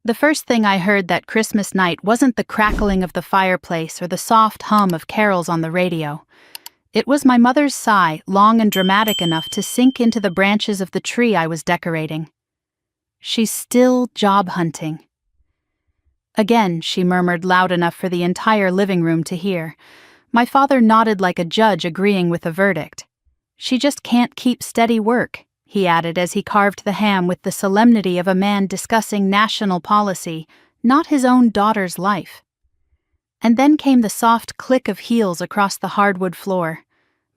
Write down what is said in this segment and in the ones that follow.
The first thing I heard that Christmas night wasn't the crackling of the fireplace or the soft hum of carols on the radio. It was my mother's sigh, long and dramatic enough to sink into the branches of the tree I was decorating. "She's still job hunting." Again, she murmured loud enough for the entire living room to hear. My father nodded like a judge agreeing with the verdict. "She just can't keep steady work," he added as he carved the ham with the solemnity of a man discussing national policy, not his own daughter's life. And then came the soft click of heels across the hardwood floor.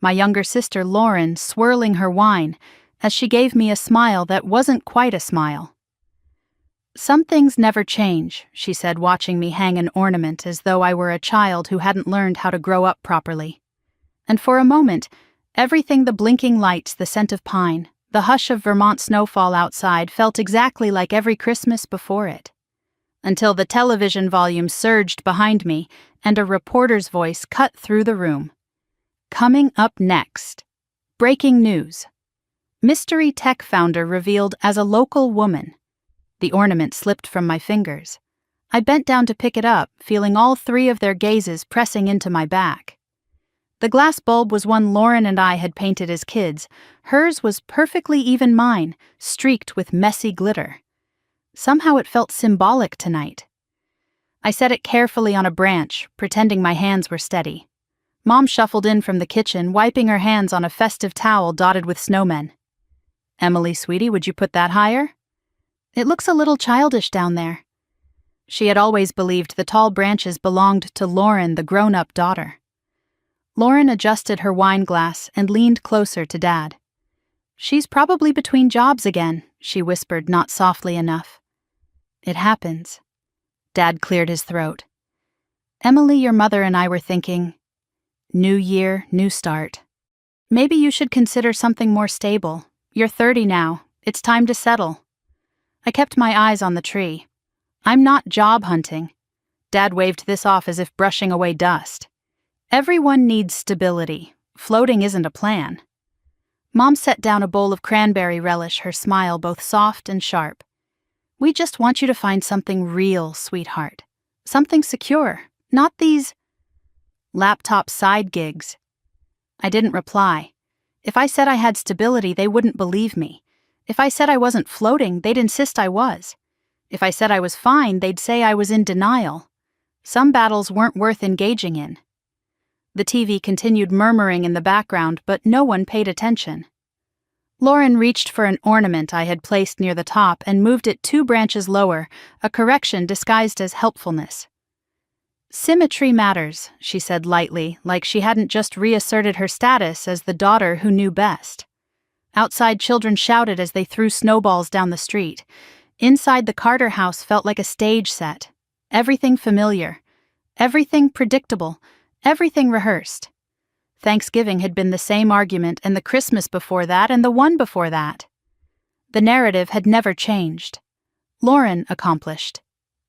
My younger sister Lauren swirling her wine as she gave me a smile that wasn't quite a smile. "Some things never change," she said, watching me hang an ornament as though I were a child who hadn't learned how to grow up properly. And for a moment, everything, the blinking lights, the scent of pine, the hush of Vermont snowfall outside, felt exactly like every Christmas before it. Until the television volume surged behind me and a reporter's voice cut through the room. Coming up next. Breaking news. Mystery tech founder revealed as a local woman. The ornament slipped from my fingers. I bent down to pick it up, feeling all three of their gazes pressing into my back. The glass bulb was one Lauren and I had painted as kids. Hers was perfectly even mine, streaked with messy glitter. Somehow it felt symbolic tonight. I set it carefully on a branch, pretending my hands were steady. Mom shuffled in from the kitchen, wiping her hands on a festive towel dotted with snowmen. "Emily, sweetie, would you put that higher?" "It looks a little childish down there." She had always believed the tall branches belonged to Lauren, the grown-up daughter. Lauren adjusted her wine glass and leaned closer to Dad. "She's probably between jobs again," she whispered, not softly enough. "It happens." Dad cleared his throat. "Emily, your mother and I were thinking, new year, new start. Maybe you should consider something more stable. You're 30 now. It's time to settle." I kept my eyes on the tree. "I'm not job hunting." Dad waved this off as if brushing away dust. "Everyone needs stability. Floating isn't a plan." Mom set down a bowl of cranberry relish, her smile both soft and sharp. "We just want you to find something real, sweetheart. Something secure, not these laptop side gigs." I didn't reply. If I said I had stability, they wouldn't believe me. If I said I wasn't floating, they'd insist I was. If I said I was fine, they'd say I was in denial. Some battles weren't worth engaging in. The TV continued murmuring in the background, but no one paid attention. Lauren reached for an ornament I had placed near the top and moved it 2 branches lower, a correction disguised as helpfulness. "Symmetry matters," she said lightly, like she hadn't just reasserted her status as the daughter who knew best. Outside, children shouted as they threw snowballs down the street. Inside, the Carter house felt like a stage set. Everything familiar. Everything predictable. Everything rehearsed. Thanksgiving had been the same argument, and the Christmas before that, and the one before that. The narrative had never changed. Lauren accomplished.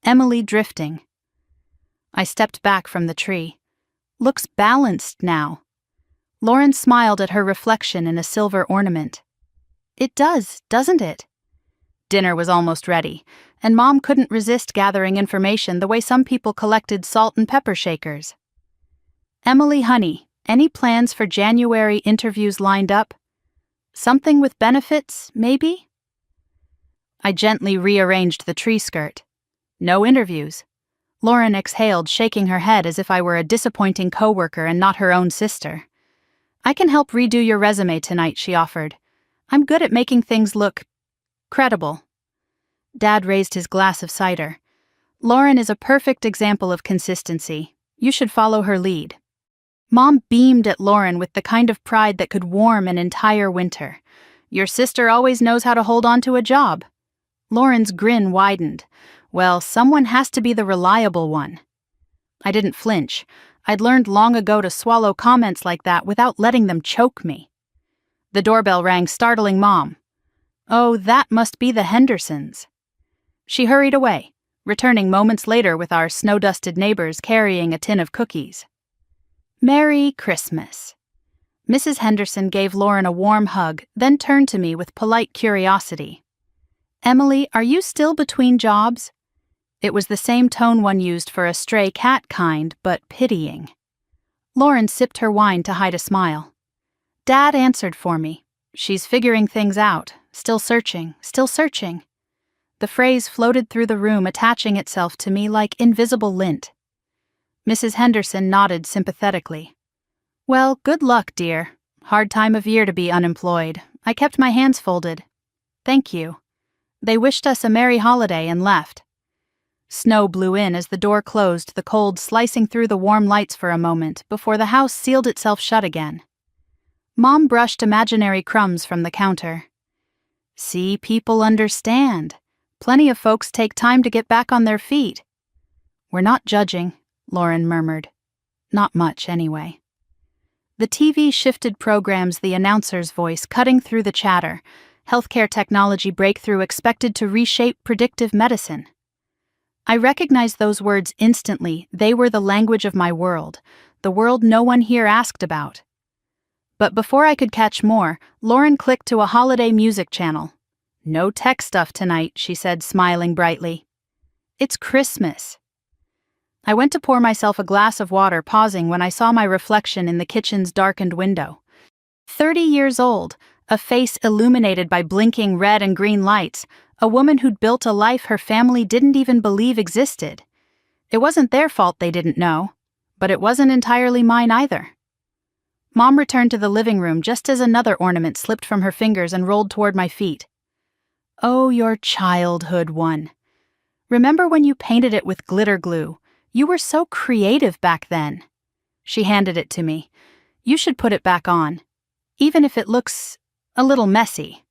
Emily drifting. I stepped back from the tree. "Looks balanced now." Lauren smiled at her reflection in a silver ornament. "It does, doesn't it?" Dinner was almost ready, and Mom couldn't resist gathering information the way some people collected salt and pepper shakers. "Emily, honey, any plans for January interviews lined up? Something with benefits, maybe?" I gently rearranged the tree skirt. "No interviews." Lauren exhaled, shaking her head as if I were a disappointing coworker and not her own sister. "I can help redo your resume tonight," she offered. "I'm good at making things look credible." Dad raised his glass of cider. "Lauren is a perfect example of consistency. You should follow her lead." Mom beamed at Lauren with the kind of pride that could warm an entire winter. "Your sister always knows how to hold on to a job." Lauren's grin widened. "Well, someone has to be the reliable one." I didn't flinch. I'd learned long ago to swallow comments like that without letting them choke me. The doorbell rang, startling Mom. "Oh, that must be the Hendersons." She hurried away, returning moments later with our snow-dusted neighbors carrying a tin of cookies. "Merry Christmas." Mrs. Henderson gave Lauren a warm hug, then turned to me with polite curiosity. "Emily, are you still between jobs?" It was the same tone one used for a stray cat kind, but pitying. Lauren sipped her wine to hide a smile. Dad answered for me. She's figuring things out, still searching, still searching. The phrase floated through the room, attaching itself to me like invisible lint. Mrs. Henderson nodded sympathetically. Well, good luck, dear. Hard time of year to be unemployed. I kept my hands folded. Thank you. They wished us a merry holiday and left. Snow blew in as the door closed, the cold slicing through the warm lights for a moment before the house sealed itself shut again. Mom brushed imaginary crumbs from the counter. See, people understand. Plenty of folks take time to get back on their feet. We're not judging, Lauren murmured. Not much, anyway. The TV shifted programs, the announcer's voice cutting through the chatter. Healthcare technology breakthrough expected to reshape predictive medicine. I recognized those words instantly. They were the language of my world, the world no one here asked about. But before I could catch more, Lauren clicked to a holiday music channel. No tech stuff tonight, she said, smiling brightly. It's Christmas. I went to pour myself a glass of water, pausing when I saw my reflection in the kitchen's darkened window. 30 years old, a face illuminated by blinking red and green lights, a woman who'd built a life her family didn't even believe existed. It wasn't their fault they didn't know, but it wasn't entirely mine either. Mom returned to the living room just as another ornament slipped from her fingers and rolled toward my feet. Oh, your childhood one. Remember when you painted it with glitter glue? You were so creative back then. She handed it to me. You should put it back on, even if it looks a little messy.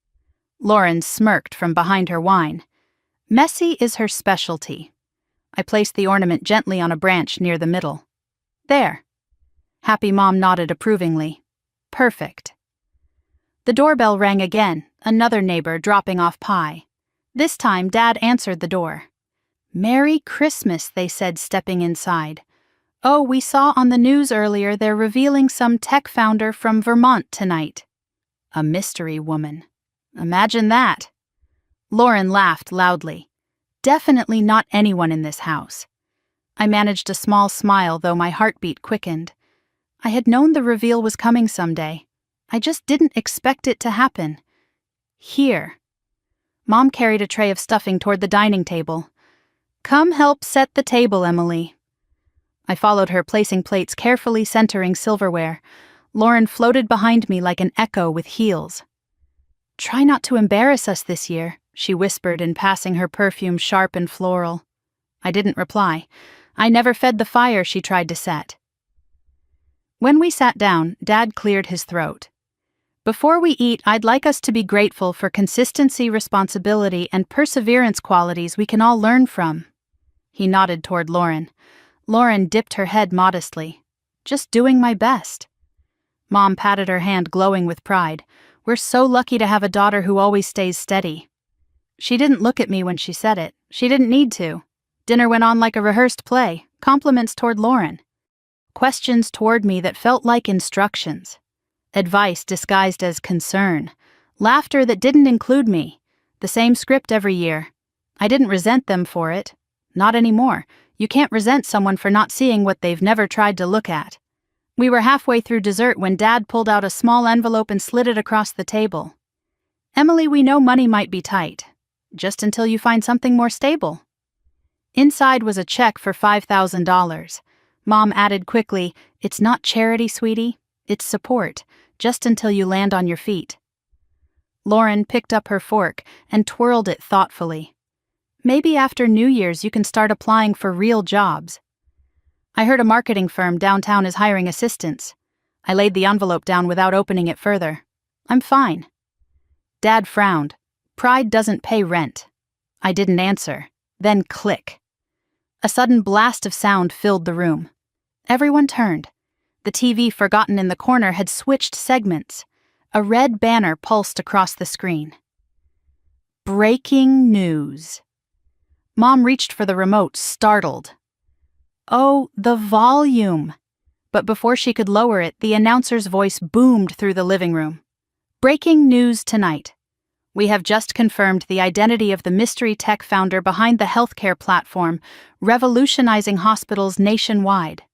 Lauren smirked from behind her wine. Messy is her specialty. I placed the ornament gently on a branch near the middle. There. Happy Mom nodded approvingly. Perfect. The doorbell rang again, another neighbor dropping off pie. This time, Dad answered the door. Merry Christmas, they said, stepping inside. Oh, we saw on the news earlier they're revealing some tech founder from Vermont tonight. A mystery woman. Imagine that. Lauren laughed loudly. Definitely not anyone in this house. I managed a small smile, though my heartbeat quickened. I had known the reveal was coming someday. I just didn't expect it to happen. Here. Mom carried a tray of stuffing toward the dining table. Come help set the table, Emily. I followed her, placing plates carefully, centering silverware. Lauren floated behind me like an echo with heels. Try not to embarrass us this year, she whispered in passing her perfume sharp and floral. I didn't reply. I never fed the fire she tried to set. When we sat down, Dad cleared his throat. Before we eat, I'd like us to be grateful for consistency, responsibility, and perseverance, qualities we can all learn from. He nodded toward Lauren. Lauren dipped her head modestly. Just doing my best. Mom patted her hand, glowing with pride. We're so lucky to have a daughter who always stays steady. She didn't look at me when she said it. She didn't need to. Dinner went on like a rehearsed play, compliments toward Lauren. Questions toward me that felt like instructions. Advice disguised as concern. Laughter that didn't include me. The same script every year. I didn't resent them for it. Not anymore. You can't resent someone for not seeing what they've never tried to look at. We were halfway through dessert when Dad pulled out a small envelope and slid it across the table. Emily, we know money might be tight. Just until you find something more stable. Inside was a check for $5,000. Mom added quickly, it's not charity, sweetie. It's support, just until you land on your feet. Lauren picked up her fork and twirled it thoughtfully. Maybe after New Year's you can start applying for real jobs. I heard a marketing firm downtown is hiring assistants. I laid the envelope down without opening it further. I'm fine. Dad frowned. Pride doesn't pay rent. I didn't answer. Then click. A sudden blast of sound filled the room. Everyone turned. The TV, forgotten in the corner, had switched segments. A red banner pulsed across the screen. Breaking news. Mom reached for the remote, startled. Oh, the volume! But before she could lower it, the announcer's voice boomed through the living room. Breaking news tonight. We have just confirmed the identity of the mystery tech founder behind the healthcare platform, revolutionizing hospitals nationwide.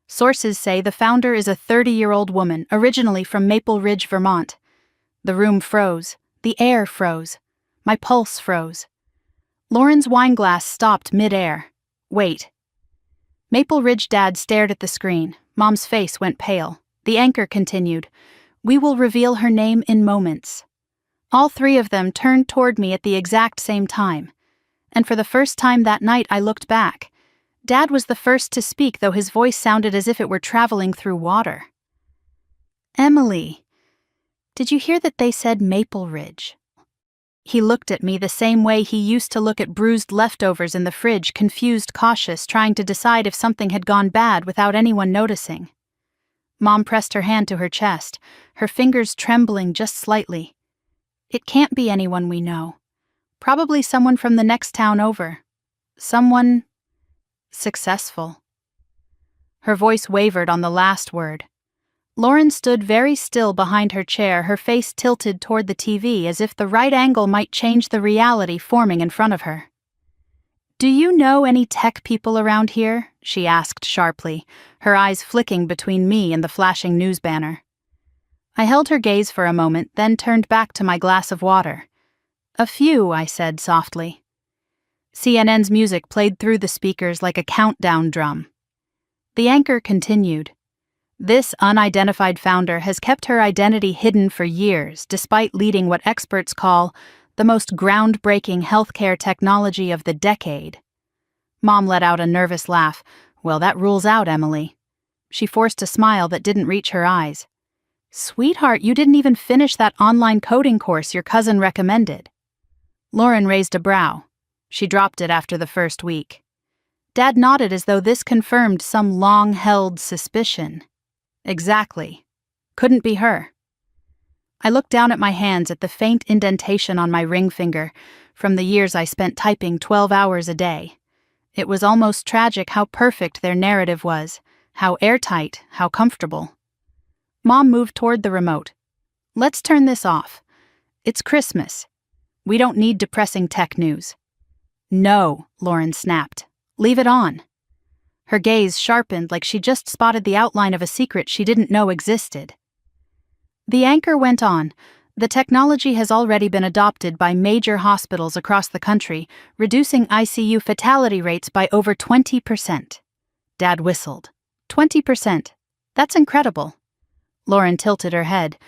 Sources say the founder is a 30-year-old woman, originally from Maple Ridge, Vermont. The room froze. The air froze. My pulse froze. Lauren's wine glass stopped mid-air. Wait. Maple Ridge Dad stared at the screen. Mom's face went pale. The anchor continued. We will reveal her name in moments. All three of them turned toward me at the exact same time. And for the first time that night I looked back. Dad was the first to speak, though his voice sounded as if it were traveling through water. Emily, did you hear that they said Maple Ridge? He looked at me the same way he used to look at bruised leftovers in the fridge, confused, cautious, trying to decide if something had gone bad without anyone noticing. Mom pressed her hand to her chest, her fingers trembling just slightly. It can't be anyone we know. Probably someone from the next town over. Someone successful. Her voice wavered on the last word. Lauren stood very still behind her chair, her face tilted toward the TV as if the right angle might change the reality forming in front of her. Do you know any tech people around here? She asked sharply, her eyes flicking between me and the flashing news banner. I held her gaze for a moment, then turned back to my glass of water. A few, I said softly. CNN's music played through the speakers like a countdown drum. The anchor continued. This unidentified founder has kept her identity hidden for years, despite leading what experts call the most groundbreaking healthcare technology of the decade. Mom let out a nervous laugh. Well, that rules out Emily. She forced a smile that didn't reach her eyes. Sweetheart, you didn't even finish that online coding course your cousin recommended. Lauren raised a brow. She dropped it after the first week. Dad nodded as though this confirmed some long-held suspicion. Exactly. Couldn't be her. I looked down at my hands at the faint indentation on my ring finger from the years I spent typing 12 hours a day. It was almost tragic how perfect their narrative was, how airtight, how comfortable. Mom moved toward the remote. Let's turn this off. It's Christmas. We don't need depressing tech news. No, Lauren snapped. Leave it on. Her gaze sharpened like she just spotted the outline of a secret she didn't know existed. The anchor went on. The technology has already been adopted by major hospitals across the country, reducing ICU fatality rates by over 20%. Dad whistled. 20%. That's incredible. Lauren tilted her head.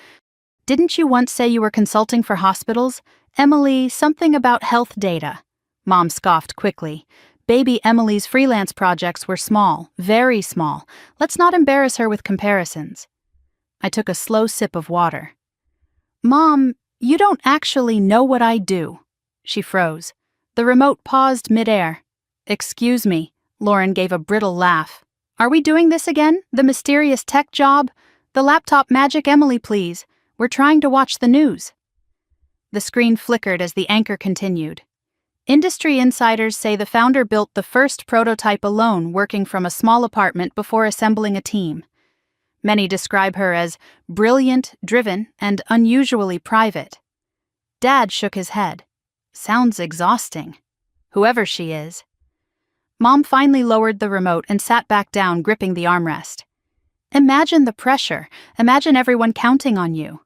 Didn't you once say you were consulting for hospitals? Emily, something about health data. Mom scoffed quickly. Baby Emily's freelance projects were small, very small. Let's not embarrass her with comparisons. I took a slow sip of water. Mom, you don't actually know what I do. She froze. The remote paused midair. Excuse me, Lauren gave a brittle laugh. Are we doing this again? The mysterious tech job? The laptop magic, Emily, please. We're trying to watch the news. The screen flickered as the anchor continued. Industry insiders say the founder built the first prototype alone, working from a small apartment before assembling a team. Many describe her as brilliant, driven, and unusually private. Dad shook his head. Sounds exhausting. Whoever she is. Mom finally lowered the remote and sat back down, gripping the armrest. Imagine the pressure. Imagine everyone counting on you.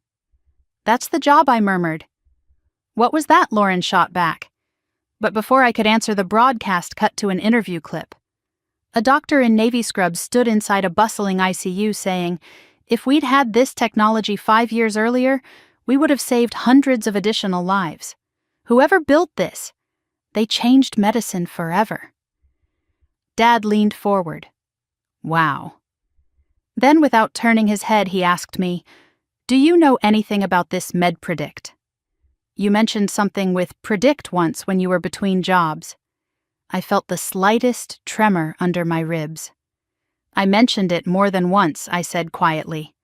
That's the job, I murmured. What was that? Lauren shot back. But before I could answer, the broadcast cut to an interview clip. A doctor in Navy scrubs stood inside a bustling ICU saying, if we'd had this technology 5 years earlier, we would have saved hundreds of additional lives. Whoever built this, they changed medicine forever. Dad leaned forward. Wow. Then, without turning his head, he asked me, do you know anything about this MedPredict? You mentioned something with predict once when you were between jobs. I felt the slightest tremor under my ribs. I mentioned it more than once, I said quietly.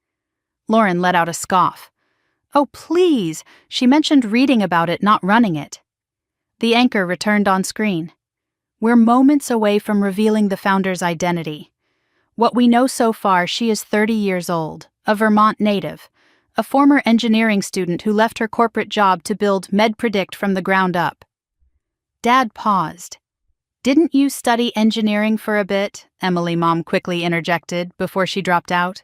Lauren let out a scoff. Oh, please, she mentioned reading about it, not running it. The anchor returned on screen. We're moments away from revealing the founder's identity. What we know so far, she is 30 years old, a Vermont native, a former engineering student who left her corporate job to build MedPredict from the ground up. Dad paused. "Didn't you study engineering for a bit?" Emily's mom quickly interjected before she dropped out.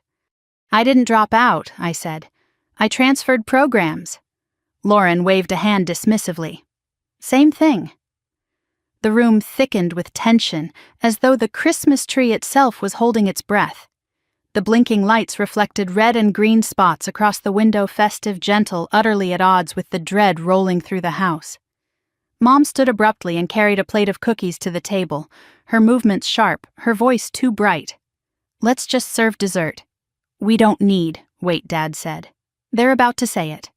"I didn't drop out," I said. "I transferred programs." Lauren waved a hand dismissively. "Same thing." The room thickened with tension, as though the Christmas tree itself was holding its breath. The blinking lights reflected red and green spots across the window, festive, gentle, utterly at odds with the dread rolling through the house. Mom stood abruptly and carried a plate of cookies to the table, her movements sharp, her voice too bright. "Let's just serve dessert." "We don't need," wait, Dad said. "They're about to say it."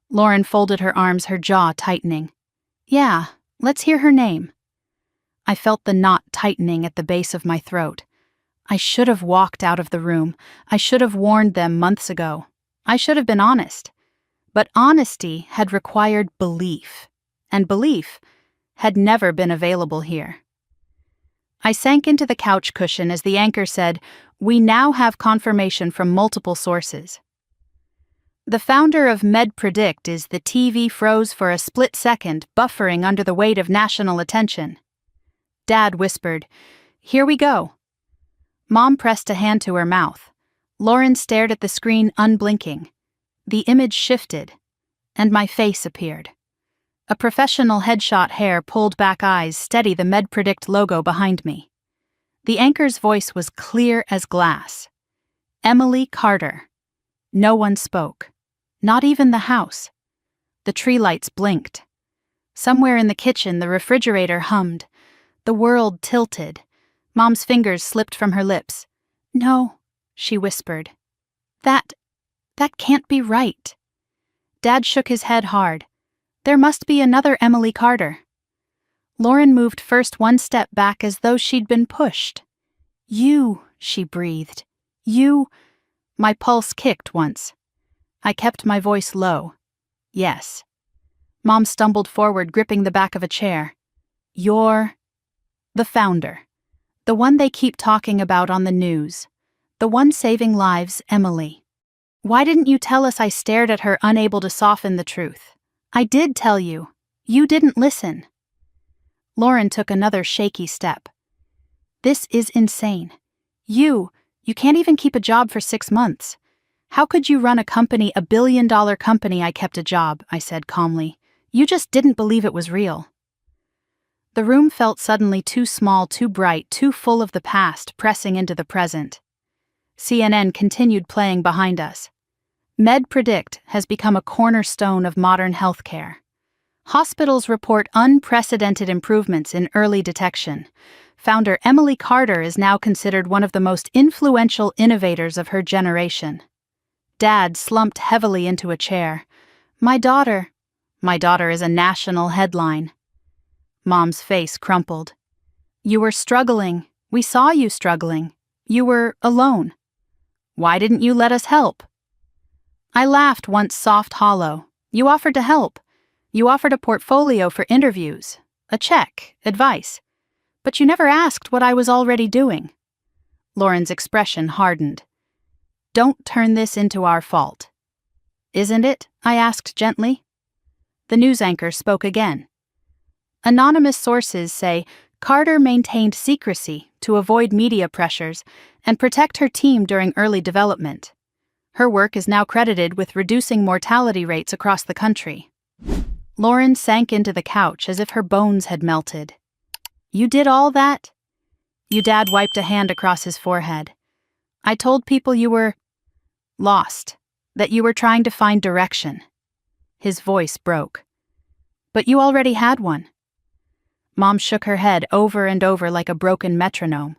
Lauren folded her arms, her jaw tightening. "Yeah, let's hear her name." I felt the knot tightening at the base of my throat. I should have walked out of the room. I should have warned them months ago. I should have been honest. But honesty had required belief, and belief had never been available here. I sank into the couch cushion as the anchor said, "We now have confirmation from multiple sources." The founder of MedPredict is the TV froze for a split second, buffering under the weight of national attention. Dad whispered, "Here we go." Mom pressed a hand to her mouth. Lauren stared at the screen unblinking. The image shifted, and my face appeared. A professional headshot, hair, pulled back eyes steady the MedPredict logo behind me. The anchor's voice was clear as glass. "Emily Carter." No one spoke. Not even the house. The tree lights blinked. Somewhere in the kitchen, the refrigerator hummed. The world tilted. Mom's fingers slipped from her lips. "No," she whispered. That can't be right." Dad shook his head hard. "There must be another Emily Carter." Lauren moved first one step back as though she'd been pushed. "You," she breathed. "You." My pulse kicked once. I kept my voice low. "Yes." Mom stumbled forward, gripping the back of a chair. "You're the founder. The one they keep talking about on the news. The one saving lives, Emily. Why didn't you tell us?" I stared at her, unable to soften the truth. "I did tell you. You didn't listen." Lauren took another shaky step. "This is insane. You can't even keep a job for 6 months. How could you run a company, a billion-dollar company?" "I kept a job," I said calmly. "You just didn't believe it was real." The room felt suddenly too small, too bright, too full of the past, pressing into the present. CNN continued playing behind us. MedPredict has become a cornerstone of modern healthcare. Hospitals report unprecedented improvements in early detection. Founder Emily Carter is now considered one of the most influential innovators of her generation. Dad slumped heavily into a chair. My daughter is a national headline." Mom's face crumpled. "You were struggling. We saw you struggling. You were alone. Why didn't you let us help?" I laughed once, soft, hollow. "You offered to help. You offered a portfolio for interviews, a check, advice. But you never asked what I was already doing." Lauren's expression hardened. "Don't turn this into our fault." "Isn't it?" I asked gently. The news anchor spoke again. "Anonymous sources say Carter maintained secrecy to avoid media pressures and protect her team during early development. Her work is now credited with reducing mortality rates across the country." Lauren sank into the couch as if her bones had melted. "You did all that?" Dad wiped a hand across his forehead. "I told people you were lost, that you were trying to find direction." His voice broke. "But you already had one." Mom shook her head over and over like a broken metronome.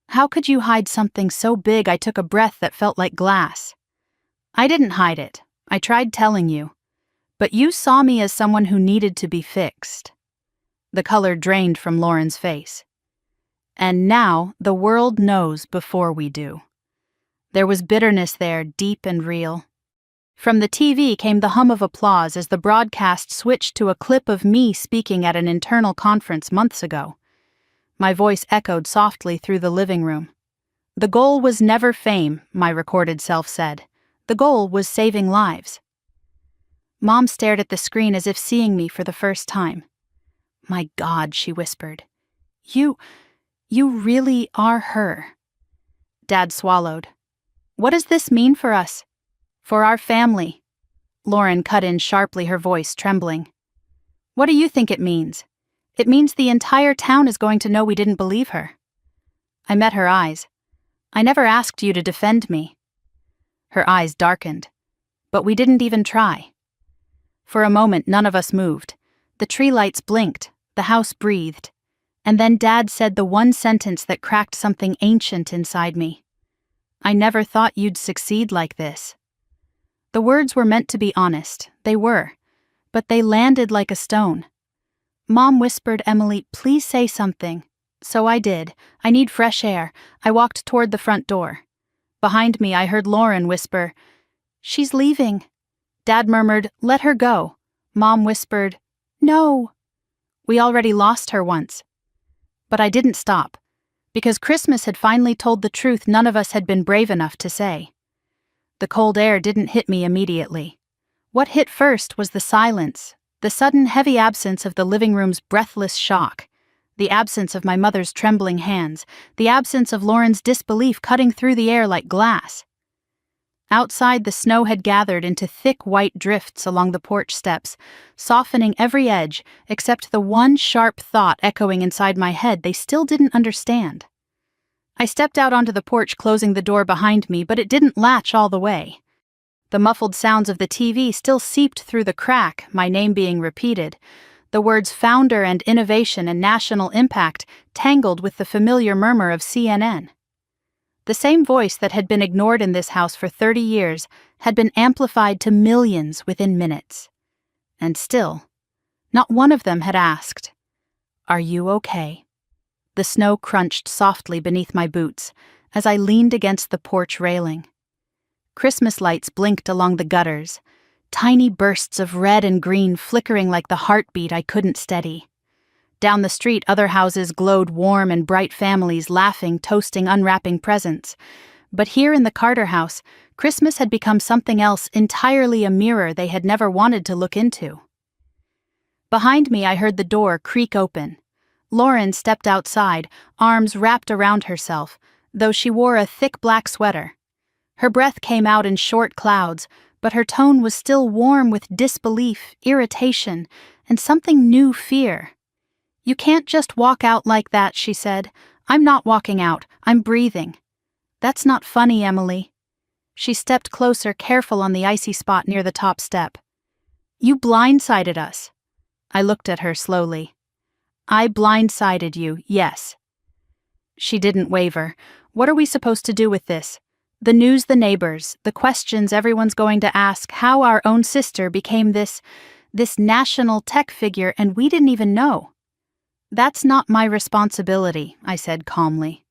"How could you hide something so big?" I took a breath that felt like glass. "I didn't hide it. I tried telling you. But you saw me as someone who needed to be fixed." The color drained from Lauren's face. "And now the world knows before we do." There was bitterness there, deep and real. From the TV came the hum of applause as the broadcast switched to a clip of me speaking at an internal conference months ago. My voice echoed softly through the living room. "The goal was never fame," my recorded self said. The goal was saving lives. Mom stared at the screen as if seeing me for the first time. "My God," she whispered. You really are her." Dad swallowed. "What does this mean for us? For our family?" Lauren cut in sharply, her voice trembling. "What do you think it means? It means the entire town is going to know we didn't believe her." I met her eyes. "I never asked you to defend me." Her eyes darkened. "But we didn't even try." For a moment, none of us moved. The tree lights blinked, the house breathed, and then Dad said the one sentence that cracked something ancient inside me. "I never thought you'd succeed like this." The words were meant to be honest, they were, but they landed like a stone. Mom whispered, "Emily, please say something." So I did. "I need fresh air." I walked toward the front door. Behind me, I heard Lauren whisper, "She's leaving." Dad murmured, "Let her go." Mom whispered, "No." We already lost her once. But I didn't stop, because Christmas had finally told the truth none of us had been brave enough to say. The cold air didn't hit me immediately. What hit first was the silence, the sudden heavy absence of the living room's breathless shock, the absence of my mother's trembling hands, the absence of Lauren's disbelief cutting through the air like glass. Outside, the snow had gathered into thick white drifts along the porch steps, softening every edge except the one sharp thought echoing inside my head they still didn't understand. I stepped out onto the porch, closing the door behind me, but it didn't latch all the way. The muffled sounds of the TV still seeped through the crack, my name being repeated. The words founder and innovation and national impact tangled with the familiar murmur of CNN. The same voice that had been ignored in this house for 30 years had been amplified to millions within minutes. And still, not one of them had asked, "Are you okay?" The snow crunched softly beneath my boots as I leaned against the porch railing. Christmas lights blinked along the gutters, tiny bursts of red and green flickering like the heartbeat I couldn't steady. Down the street, other houses glowed warm and bright, families laughing, toasting, unwrapping presents. But here in the Carter house, Christmas had become something else, entirely a mirror they had never wanted to look into. Behind me, I heard the door creak open. Lauren stepped outside, arms wrapped around herself, though she wore a thick black sweater. Her breath came out in short clouds, but her tone was still warm with disbelief, irritation, and something new, fear. "You can't just walk out like that," she said. "I'm not walking out, I'm breathing." "That's not funny, Emily." She stepped closer, careful on the icy spot near the top step. "You blindsided us." I looked at her slowly. "I blindsided you, yes." She didn't waver. "What are we supposed to do with this? The news, the neighbors, the questions everyone's going to ask, how our own sister became this national tech figure and we didn't even know." "That's not my responsibility," I said calmly.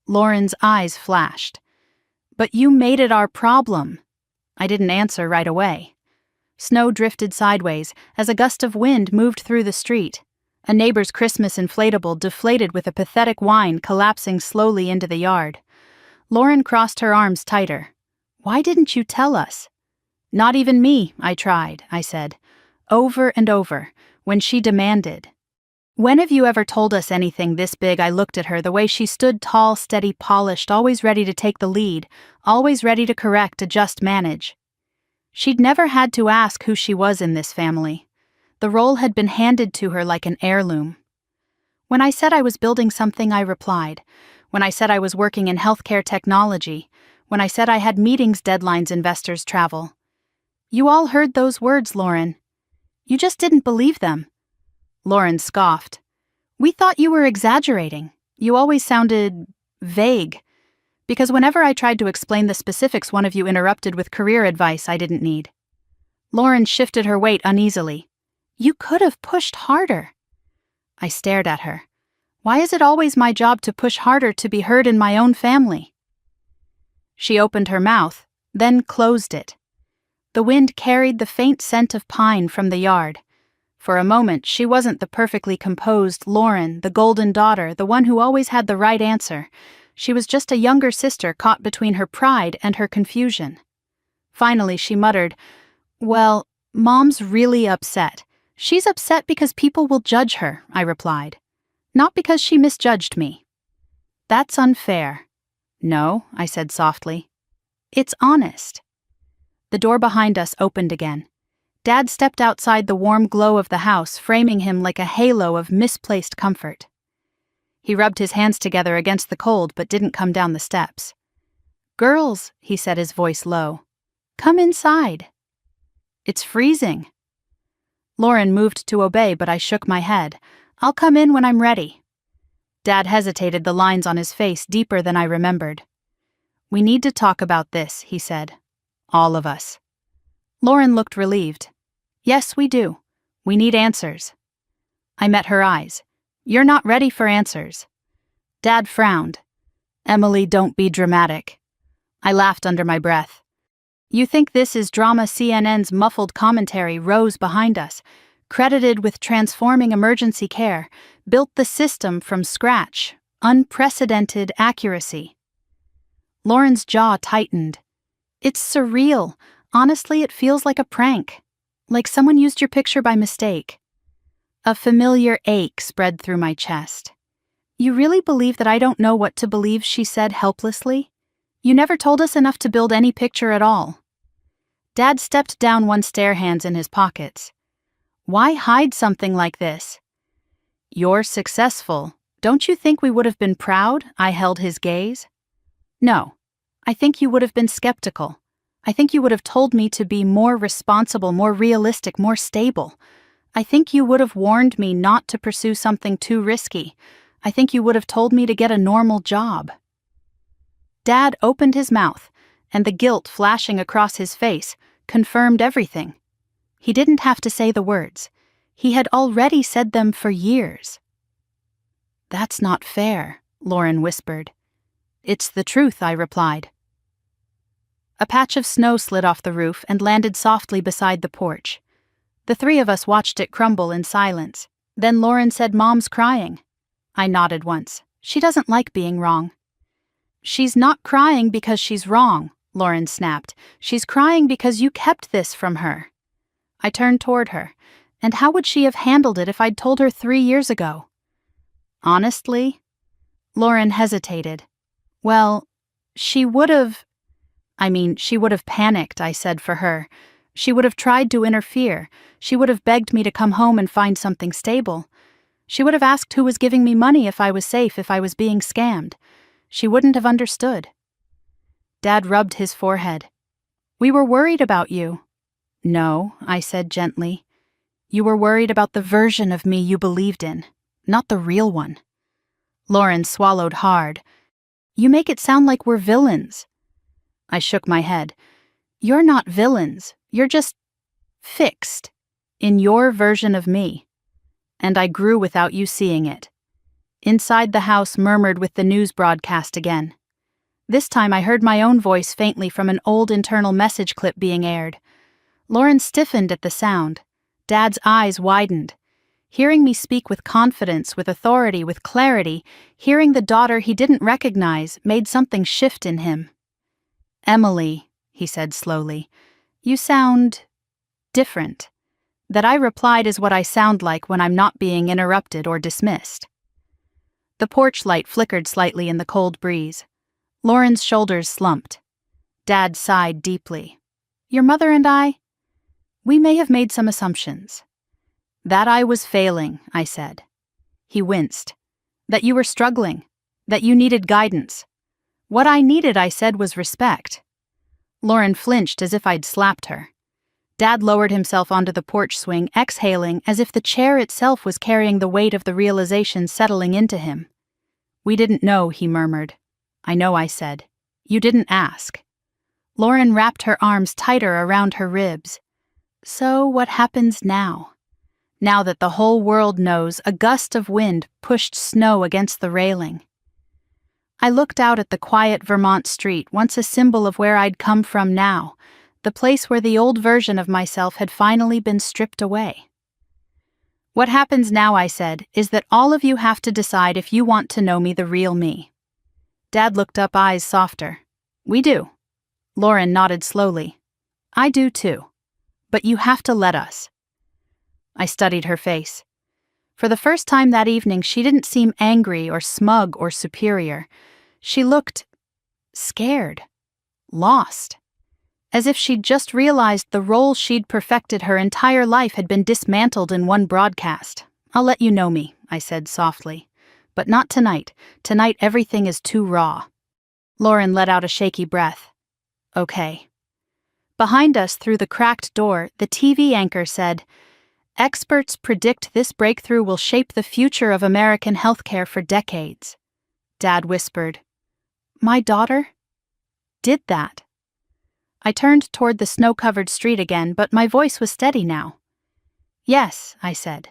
Lauren's eyes flashed. "But you made it our problem." I didn't answer right away. Snow drifted sideways as a gust of wind moved through the street. A neighbor's Christmas inflatable deflated with a pathetic whine, collapsing slowly into the yard. Lauren crossed her arms tighter. "Why didn't you tell us?" "Not even me," I tried, I said. Over and over, when she demanded. "When have you ever told us anything this big?" I looked at her, the way she stood tall, steady, polished, always ready to take the lead, always ready to correct, adjust, manage. She'd never had to ask who she was in this family. The role had been handed to her like an heirloom. When I said I was building something, I replied. When I said I was working in healthcare technology. When I said I had meetings, deadlines, investors, travel. You all heard those words, Lauren. You just didn't believe them. Lauren scoffed. "We thought you were exaggerating. You always sounded vague. Because whenever I tried to explain the specifics, one of you interrupted with career advice I didn't need." Lauren shifted her weight uneasily. "You could have pushed harder." I stared at her. Why is it always my job to push harder to be heard in my own family? She opened her mouth, then closed it. The wind carried the faint scent of pine from the yard. For a moment, she wasn't the perfectly composed Lauren, the golden daughter, the one who always had the right answer. She was just a younger sister caught between her pride and her confusion. Finally, she muttered, "Well, Mom's really upset. She's upset because people will judge her," I replied. "Not because she misjudged me." "That's unfair." "No," I said softly. "It's honest." The door behind us opened again. Dad stepped outside the warm glow of the house, framing him like a halo of misplaced comfort. He rubbed his hands together against the cold but didn't come down the steps. "Girls," he said, his voice low, "come inside." "It's freezing." Lauren moved to obey, but I shook my head. "I'll come in when I'm ready." Dad hesitated, the lines on his face deeper than I remembered. "We need to talk about this," he said. "All of us." Lauren looked relieved. "Yes, we do. We need answers." I met her eyes. "You're not ready for answers." Dad frowned. "Emily, don't be dramatic." I laughed under my breath. "You think this is drama?" CNN's muffled commentary rose behind us, credited with transforming emergency care, built the system from scratch, unprecedented accuracy. Lauren's jaw tightened. "It's surreal. Honestly, it feels like a prank. Like someone used your picture by mistake." A familiar ache spread through my chest. "You really believe that I don't know what to believe?" she said helplessly. "You never told us enough to build any picture at all." Dad stepped down one stair, hands in his pockets. "Why hide something like this?" "You're successful. Don't you think we would have been proud?" I held his gaze. "No. I think you would have been skeptical. I think you would have told me to be more responsible, more realistic, more stable. I think you would have warned me not to pursue something too risky. I think you would have told me to get a normal job." Dad opened his mouth, and the guilt flashing across his face confirmed everything. He didn't have to say the words. He had already said them for years. "That's not fair," Lauren whispered. "It's the truth," I replied. A patch of snow slid off the roof and landed softly beside the porch. The three of us watched it crumble in silence. Then Lauren said, "Mom's crying." I nodded once. "She doesn't like being wrong." "She's not crying because she's wrong," Lauren snapped. "She's crying because you kept this from her." I turned toward her. And how would she have handled it if I'd told her 3 years ago? Honestly? Lauren hesitated. "Well, she would have panicked," I said for her. "She would have tried to interfere. She would have begged me to come home and find something stable. She would have asked who was giving me money, if I was safe, if I was being scammed. She wouldn't have understood." Dad rubbed his forehead. "We were worried about you." "No," I said gently. "You were worried about the version of me you believed in, not the real one." Lauren swallowed hard. "You make it sound like we're villains." I shook my head. "You're not villains. You're just fixed in your version of me. And I grew without you seeing it." Inside the house murmured with the news broadcast again. This time I heard my own voice faintly from an old internal message clip being aired. Lauren stiffened at the sound. Dad's eyes widened. Hearing me speak with confidence, with authority, with clarity, hearing the daughter he didn't recognize made something shift in him. "Emily," he said slowly, "you sound different." That I replied is what I sound like when I'm not being interrupted or dismissed. The porch light flickered slightly in the cold breeze. Lauren's shoulders slumped. Dad sighed deeply. "Your mother and I? We may have made some assumptions." "That I was failing," I said. He winced. "That you were struggling. That you needed guidance." "What I needed," I said, "was respect." Lauren flinched as if I'd slapped her. Dad lowered himself onto the porch swing, exhaling as if the chair itself was carrying the weight of the realization settling into him. "We didn't know," he murmured. "I know," I said. "You didn't ask." Lauren wrapped her arms tighter around her ribs. "So what happens now? Now that the whole world knows, a gust of wind pushed snow against the railing." I looked out at the quiet Vermont street, once a symbol of where I'd come from now, the place where the old version of myself had finally been stripped away. "What happens now," I said, "is that all of you have to decide if you want to know me, the real me." Dad looked up, eyes softer. "We do." Lauren nodded slowly. I do too. But you have to let us. I studied her face. For the first time that evening, she didn't seem angry or smug or superior. She looked scared, lost, as if she'd just realized the role she'd perfected her entire life had been dismantled in one broadcast. I'll let you know me, I said softly. But not tonight. Tonight everything is too raw. Lauren let out a shaky breath. Okay. Behind us, through the cracked door, the TV anchor said, "Experts predict this breakthrough will shape the future of American healthcare for decades." Dad whispered, "My daughter did that." I turned toward the snow-covered street again, but my voice was steady now. "Yes," I said.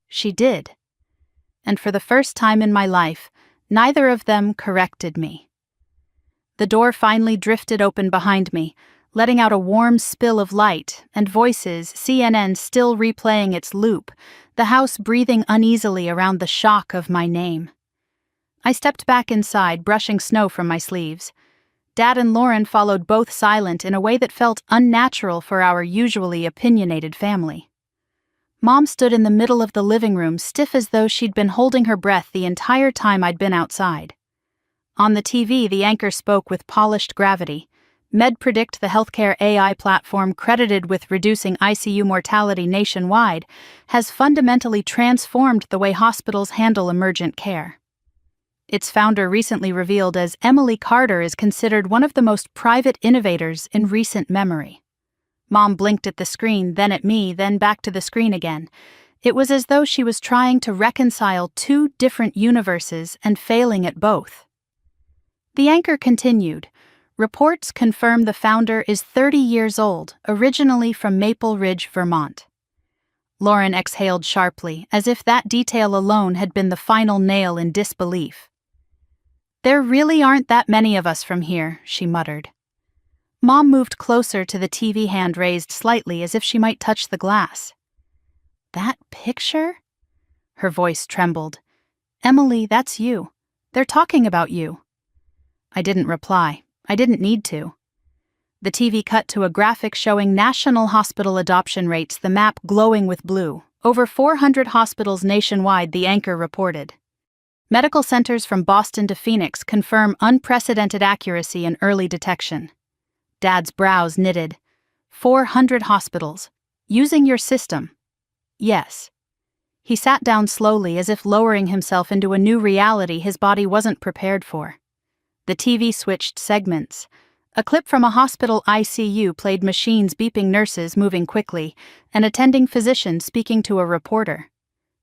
"She did." And for the first time in my life, neither of them corrected me. The door finally drifted open behind me, letting out a warm spill of light, and voices, CNN still replaying its loop, the house breathing uneasily around the shock of my name. I stepped back inside, brushing snow from my sleeves. Dad and Lauren followed, both silent in a way that felt unnatural for our usually opinionated family. Mom stood in the middle of the living room, stiff as though she'd been holding her breath the entire time I'd been outside. On the TV, the anchor spoke with polished gravity. MedPredict, the healthcare AI platform credited with reducing ICU mortality nationwide, has fundamentally transformed the way hospitals handle emergent care. Its founder recently revealed as Emily Carter is considered one of the most private innovators in recent memory. Mom blinked at the screen, then at me, then back to the screen again. It was as though she was trying to reconcile two different universes and failing at both. The anchor continued. Reports confirm the founder is 30 years old, originally from Maple Ridge, Vermont. Lauren exhaled sharply, as if that detail alone had been the final nail in disbelief. "There really aren't that many of us from here," she muttered. Mom moved closer to the TV, hand raised slightly as if she might touch the glass. "That picture?" Her voice trembled. "Emily, that's you. They're talking about you." I didn't reply. I didn't need to. The TV cut to a graphic showing national hospital adoption rates, the map glowing with blue. Over 400 hospitals nationwide, the anchor reported. Medical centers from Boston to Phoenix confirm unprecedented accuracy in early detection. Dad's brows knitted. 400 hospitals. Using your system. Yes. He sat down slowly, as if lowering himself into a new reality his body wasn't prepared for. The TV switched segments. A clip from a hospital ICU played machines beeping, nurses moving quickly, and attending physicians speaking to a reporter.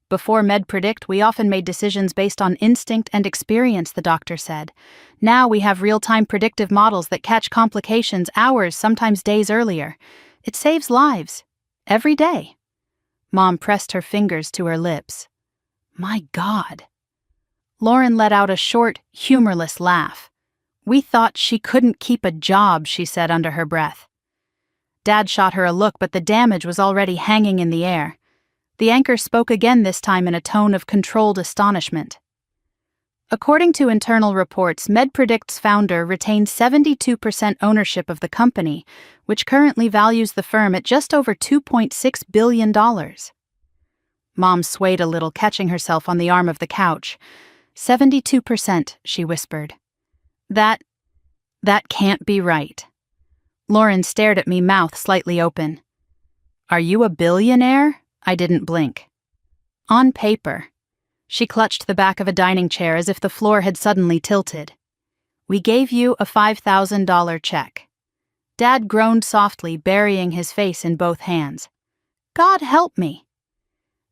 "Before MedPredict, we often made decisions based on instinct and experience," the doctor said. "Now we have real-time predictive models that catch complications hours, sometimes days earlier. It saves lives. Every day." Mom pressed her fingers to her lips. "My God." Lauren let out a short, humorless laugh. "We thought she couldn't keep a job," she said under her breath. Dad shot her a look, but the damage was already hanging in the air. The anchor spoke again, this time in a tone of controlled astonishment. According to internal reports, MedPredict's founder retained 72% ownership of the company, which currently values the firm at just over $2.6 billion. Mom swayed a little, catching herself on the arm of the couch. 72%, she whispered. That can't be right." Lauren stared at me, mouth slightly open. "Are you a billionaire?" I didn't blink. "On paper." She clutched the back of a dining chair as if the floor had suddenly tilted. "We gave you a $5,000 check." Dad groaned softly, burying his face in both hands. "God help me."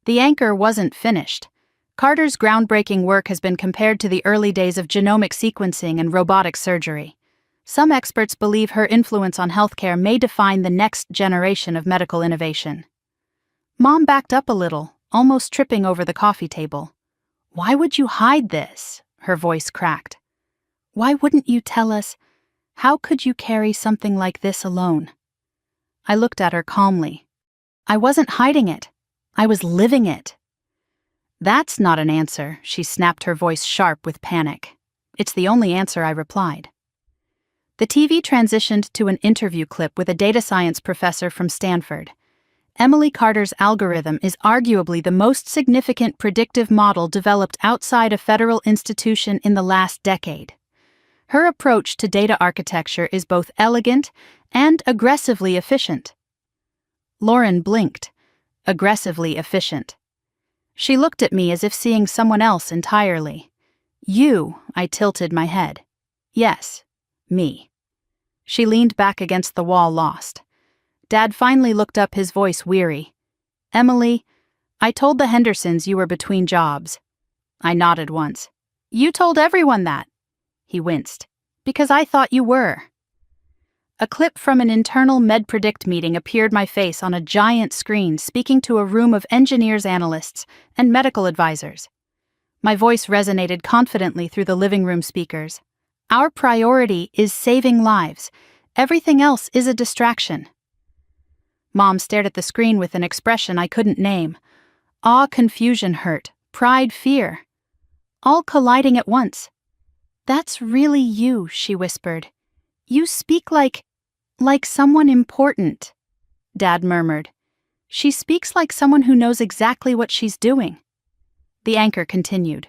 The anchor wasn't finished. Carter's groundbreaking work has been compared to the early days of genomic sequencing and robotic surgery. Some experts believe her influence on healthcare may define the next generation of medical innovation. Mom backed up a little, almost tripping over the coffee table. "Why would you hide this?" Her voice cracked. "Why wouldn't you tell us? How could you carry something like this alone?" I looked at her calmly. "I wasn't hiding it. I was living it." "That's not an answer," she snapped, her voice sharp with panic. "It's the only answer," I replied. The TV transitioned to an interview clip with a data science professor from Stanford. Emily Carter's algorithm is arguably the most significant predictive model developed outside a federal institution in the last decade. Her approach to data architecture is both elegant and aggressively efficient. Lauren blinked. Aggressively efficient. She looked at me as if seeing someone else entirely. You, I tilted my head. Yes, me. She leaned back against the wall, lost. Dad finally looked up, his voice weary. Emily, I told the Hendersons you were between jobs. I nodded once. You told everyone that. He winced. Because I thought you were. A clip from an internal MedPredict meeting appeared my face on a giant screen, speaking to a room of engineers, analysts, and medical advisors. My voice resonated confidently through the living room speakers. Our priority is saving lives. Everything else is a distraction. Mom stared at the screen with an expression I couldn't name. Awe, confusion, hurt, pride, fear. All colliding at once. That's really you, she whispered. You speak like someone important, Dad murmured. She speaks like someone who knows exactly what she's doing. The anchor continued.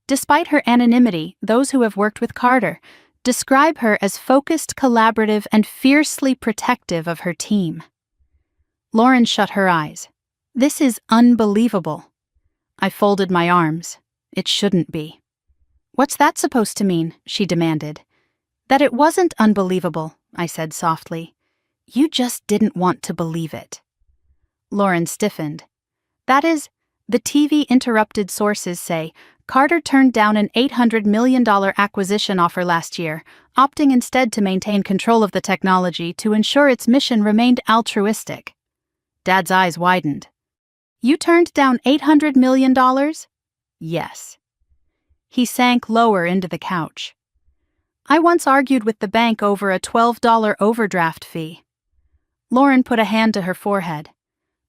Despite her anonymity, those who have worked with Carter describe her as focused, collaborative, and fiercely protective of her team. Lauren shut her eyes. This is unbelievable. I folded my arms. It shouldn't be. What's that supposed to mean? She demanded. That it wasn't unbelievable, I said softly. You just didn't want to believe it. Lauren stiffened. That is, the TV interrupted. Sources say Carter turned down an $800 million acquisition offer last year, opting instead to maintain control of the technology to ensure its mission remained altruistic. Dad's eyes widened. You turned down $800 million? Yes. He sank lower into the couch. I once argued with the bank over a $12 overdraft fee. Lauren put a hand to her forehead.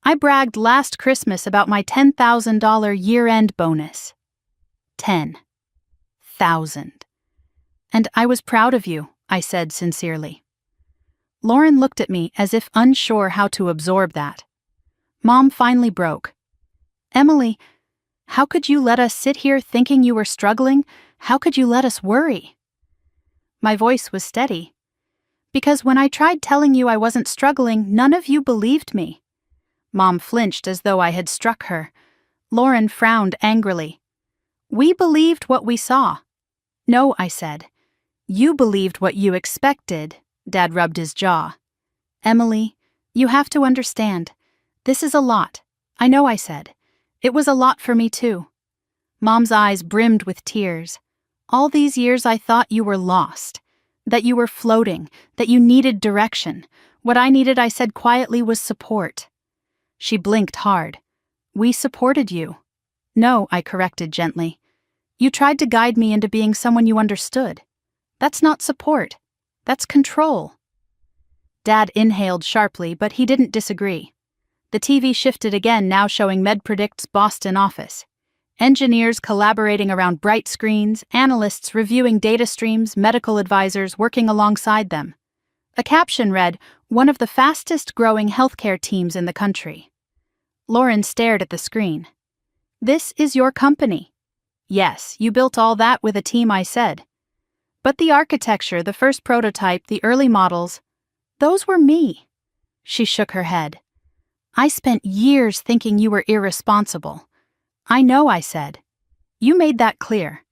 I bragged last Christmas about my $10,000 year-end bonus. 10,000. And I was proud of you, I said sincerely. Lauren looked at me as if unsure how to absorb that. Mom finally broke. Emily, how could you let us sit here thinking you were struggling? How could you let us worry? My voice was steady. Because when I tried telling you I wasn't struggling, none of you believed me. Mom flinched as though I had struck her. Lauren frowned angrily. We believed what we saw. No, I said. You believed what you expected. Dad rubbed his jaw. Emily, you have to understand. This is a lot. I know, I said. It was a lot for me too. Mom's eyes brimmed with tears. All these years I thought you were lost. That you were floating. That you needed direction. What I needed, I said quietly, was support. She blinked hard. We supported you. No, I corrected gently. You tried to guide me into being someone you understood. That's not support. That's control. Dad inhaled sharply, but he didn't disagree. The TV shifted again, now showing MedPredict's Boston office. Engineers collaborating around bright screens, analysts reviewing data streams, medical advisors working alongside them. A caption read, "One of the fastest-growing healthcare teams in the country." Lauren stared at the screen. This is your company. Yes, you built all that with a team, I said. But the architecture, the first prototype, the early models, those were me. She shook her head. I spent years thinking you were irresponsible. I know, I said. You made that clear.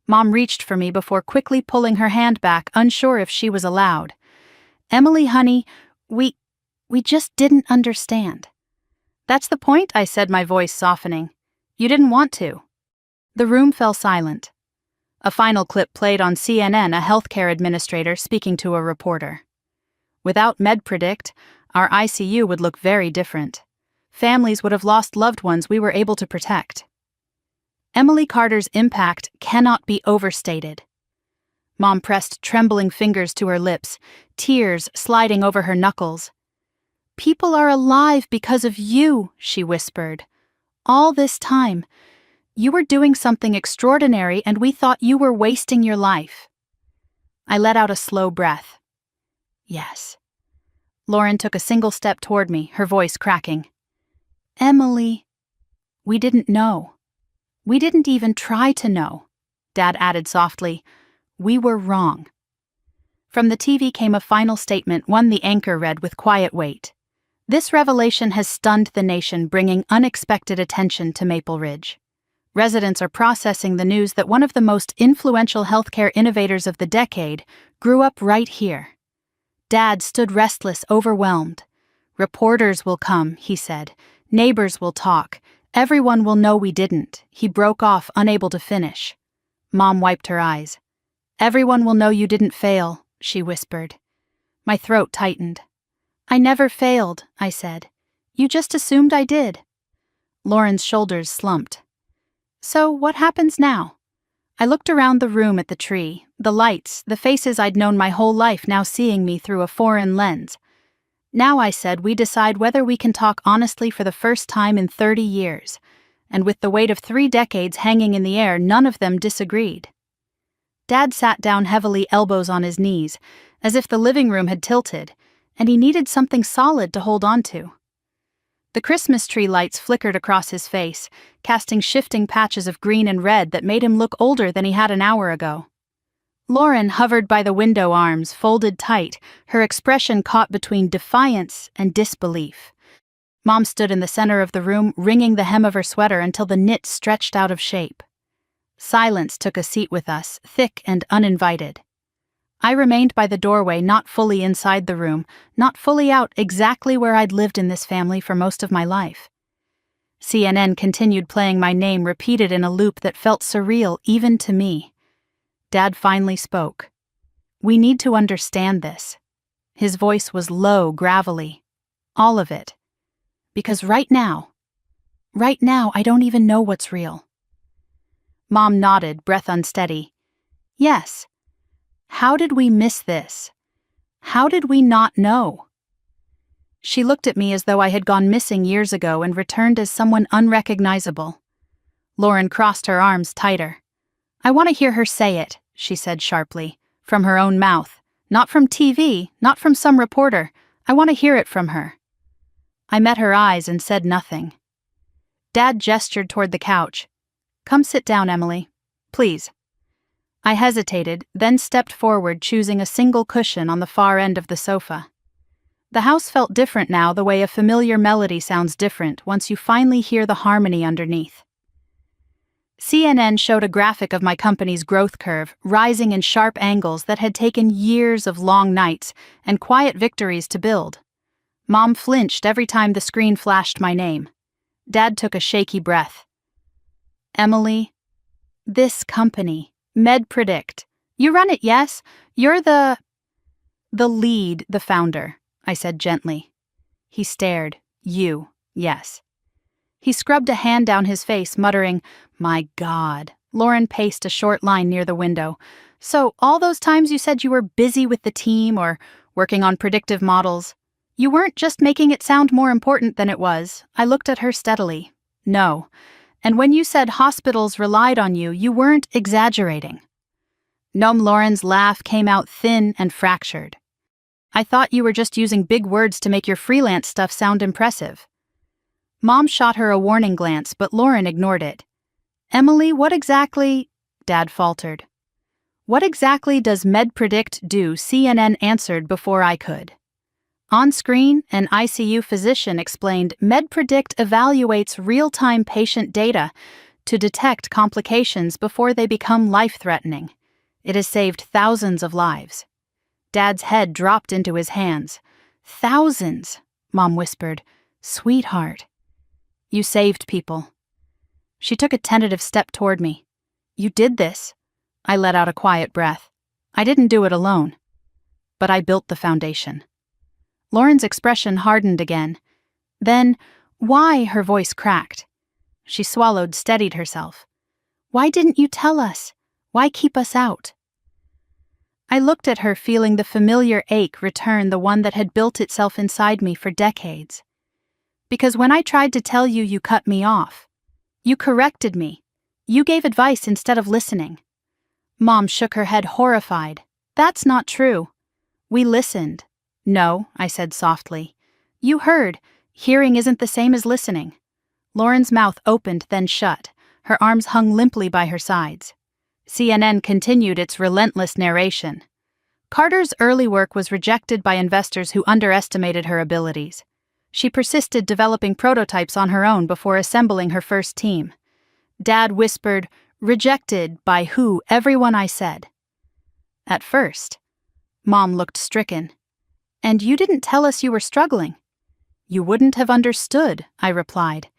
Mom reached for me before quickly pulling her hand back, unsure if she was allowed. Emily, honey, we just didn't understand. That's the point, I said, my voice softening. You didn't want to. The room fell silent. A final clip played on CNN, a healthcare administrator speaking to a reporter. Without MedPredict, our ICU would look very different. Families would have lost loved ones we were able to protect. Emily Carter's impact cannot be overstated. Mom pressed trembling fingers to her lips, tears sliding over her knuckles. People are alive because of you, she whispered. All this time. You were doing something extraordinary and we thought you were wasting your life. I let out a slow breath. Yes. Lauren took a single step toward me, her voice cracking. Emily. We didn't know. We didn't even try to know, Dad added softly. We were wrong. From the TV came a final statement, one the anchor read with quiet weight. This revelation has stunned the nation, bringing unexpected attention to Maple Ridge. Residents are processing the news that one of the most influential healthcare innovators of the decade grew up right here. Dad stood restless, overwhelmed. Reporters will come, he said. Neighbors will talk. Everyone will know we didn't. He broke off, unable to finish. Mom wiped her eyes. Everyone will know you didn't fail, she whispered. My throat tightened. I never failed, I said. You just assumed I did. Lauren's shoulders slumped. So what happens now? I looked around the room at the tree, the lights, the faces I'd known my whole life now seeing me through a foreign lens. Now, I said, we decide whether we can talk honestly for the first time in 30 years. And with the weight of 3 decades hanging in the air, none of them disagreed. Dad sat down heavily, elbows on his knees, as if the living room had tilted, and he needed something solid to hold on to. The Christmas tree lights flickered across his face, casting shifting patches of green and red that made him look older than he had an hour ago. Lauren hovered by the window, arms folded tight, her expression caught between defiance and disbelief. Mom stood in the center of the room, wringing the hem of her sweater until the knit stretched out of shape. Silence took a seat with us, thick and uninvited. I remained by the doorway, not fully inside the room, not fully out, exactly where I'd lived in this family for most of my life. CNN continued playing my name, repeated in a loop that felt surreal even to me. Dad finally spoke. We need to understand this. His voice was low, gravelly. All of it. Because right now, I don't even know what's real. Mom nodded, breath unsteady. Yes. How did we miss this? How did we not know? She looked at me as though I had gone missing years ago and returned as someone unrecognizable. Lauren crossed her arms tighter. I want to hear her say it, she said sharply, from her own mouth. Not from TV, not from some reporter. I want to hear it from her. I met her eyes and said nothing. Dad gestured toward the couch. Come sit down, Emily. Please. I hesitated, then stepped forward, choosing a single cushion on the far end of the sofa. The house felt different now, the way a familiar melody sounds different once you finally hear the harmony underneath. CNN showed a graphic of my company's growth curve, rising in sharp angles that had taken years of long nights and quiet victories to build. Mom flinched every time the screen flashed my name. Dad took a shaky breath. Emily, this company, MedPredict. You run it, yes? You're the lead, the founder, I said gently. He stared. You, yes. He scrubbed a hand down his face, muttering, My God. Lauren paced a short line near the window. So, all those times you said you were busy with the team or working on predictive models, you weren't just making it sound more important than it was. I looked at her steadily. No. And when you said hospitals relied on you, you weren't exaggerating. Noam Lauren's laugh came out thin and fractured. I thought you were just using big words to make your freelance stuff sound impressive. Mom shot her a warning glance, but Lauren ignored it. Emily, what exactly? Dad faltered. What exactly does MedPredict do? CNN answered before I could. On screen, an ICU physician explained MedPredict evaluates real-time patient data to detect complications before they become life-threatening. It has saved thousands of lives. Dad's head dropped into his hands. Thousands, Mom whispered. Sweetheart. You saved people. She took a tentative step toward me. You did this. I let out a quiet breath. I didn't do it alone. But I built the foundation. Lauren's expression hardened again. Then, why? Her voice cracked. She swallowed, steadied herself. Why didn't you tell us? Why keep us out? I looked at her, feeling the familiar ache return, the one that had built itself inside me for decades. Because when I tried to tell you, you cut me off. You corrected me. You gave advice instead of listening. Mom shook her head, horrified. That's not true. We listened. No, I said softly. You heard. Hearing isn't the same as listening. Lauren's mouth opened, then shut. Her arms hung limply by her sides. CNN continued its relentless narration. Carter's early work was rejected by investors who underestimated her abilities. She persisted, developing prototypes on her own before assembling her first team. Dad whispered, "Rejected by who? Everyone," I said. At first. Mom looked stricken. "And you didn't tell us you were struggling." "You wouldn't have understood," I replied.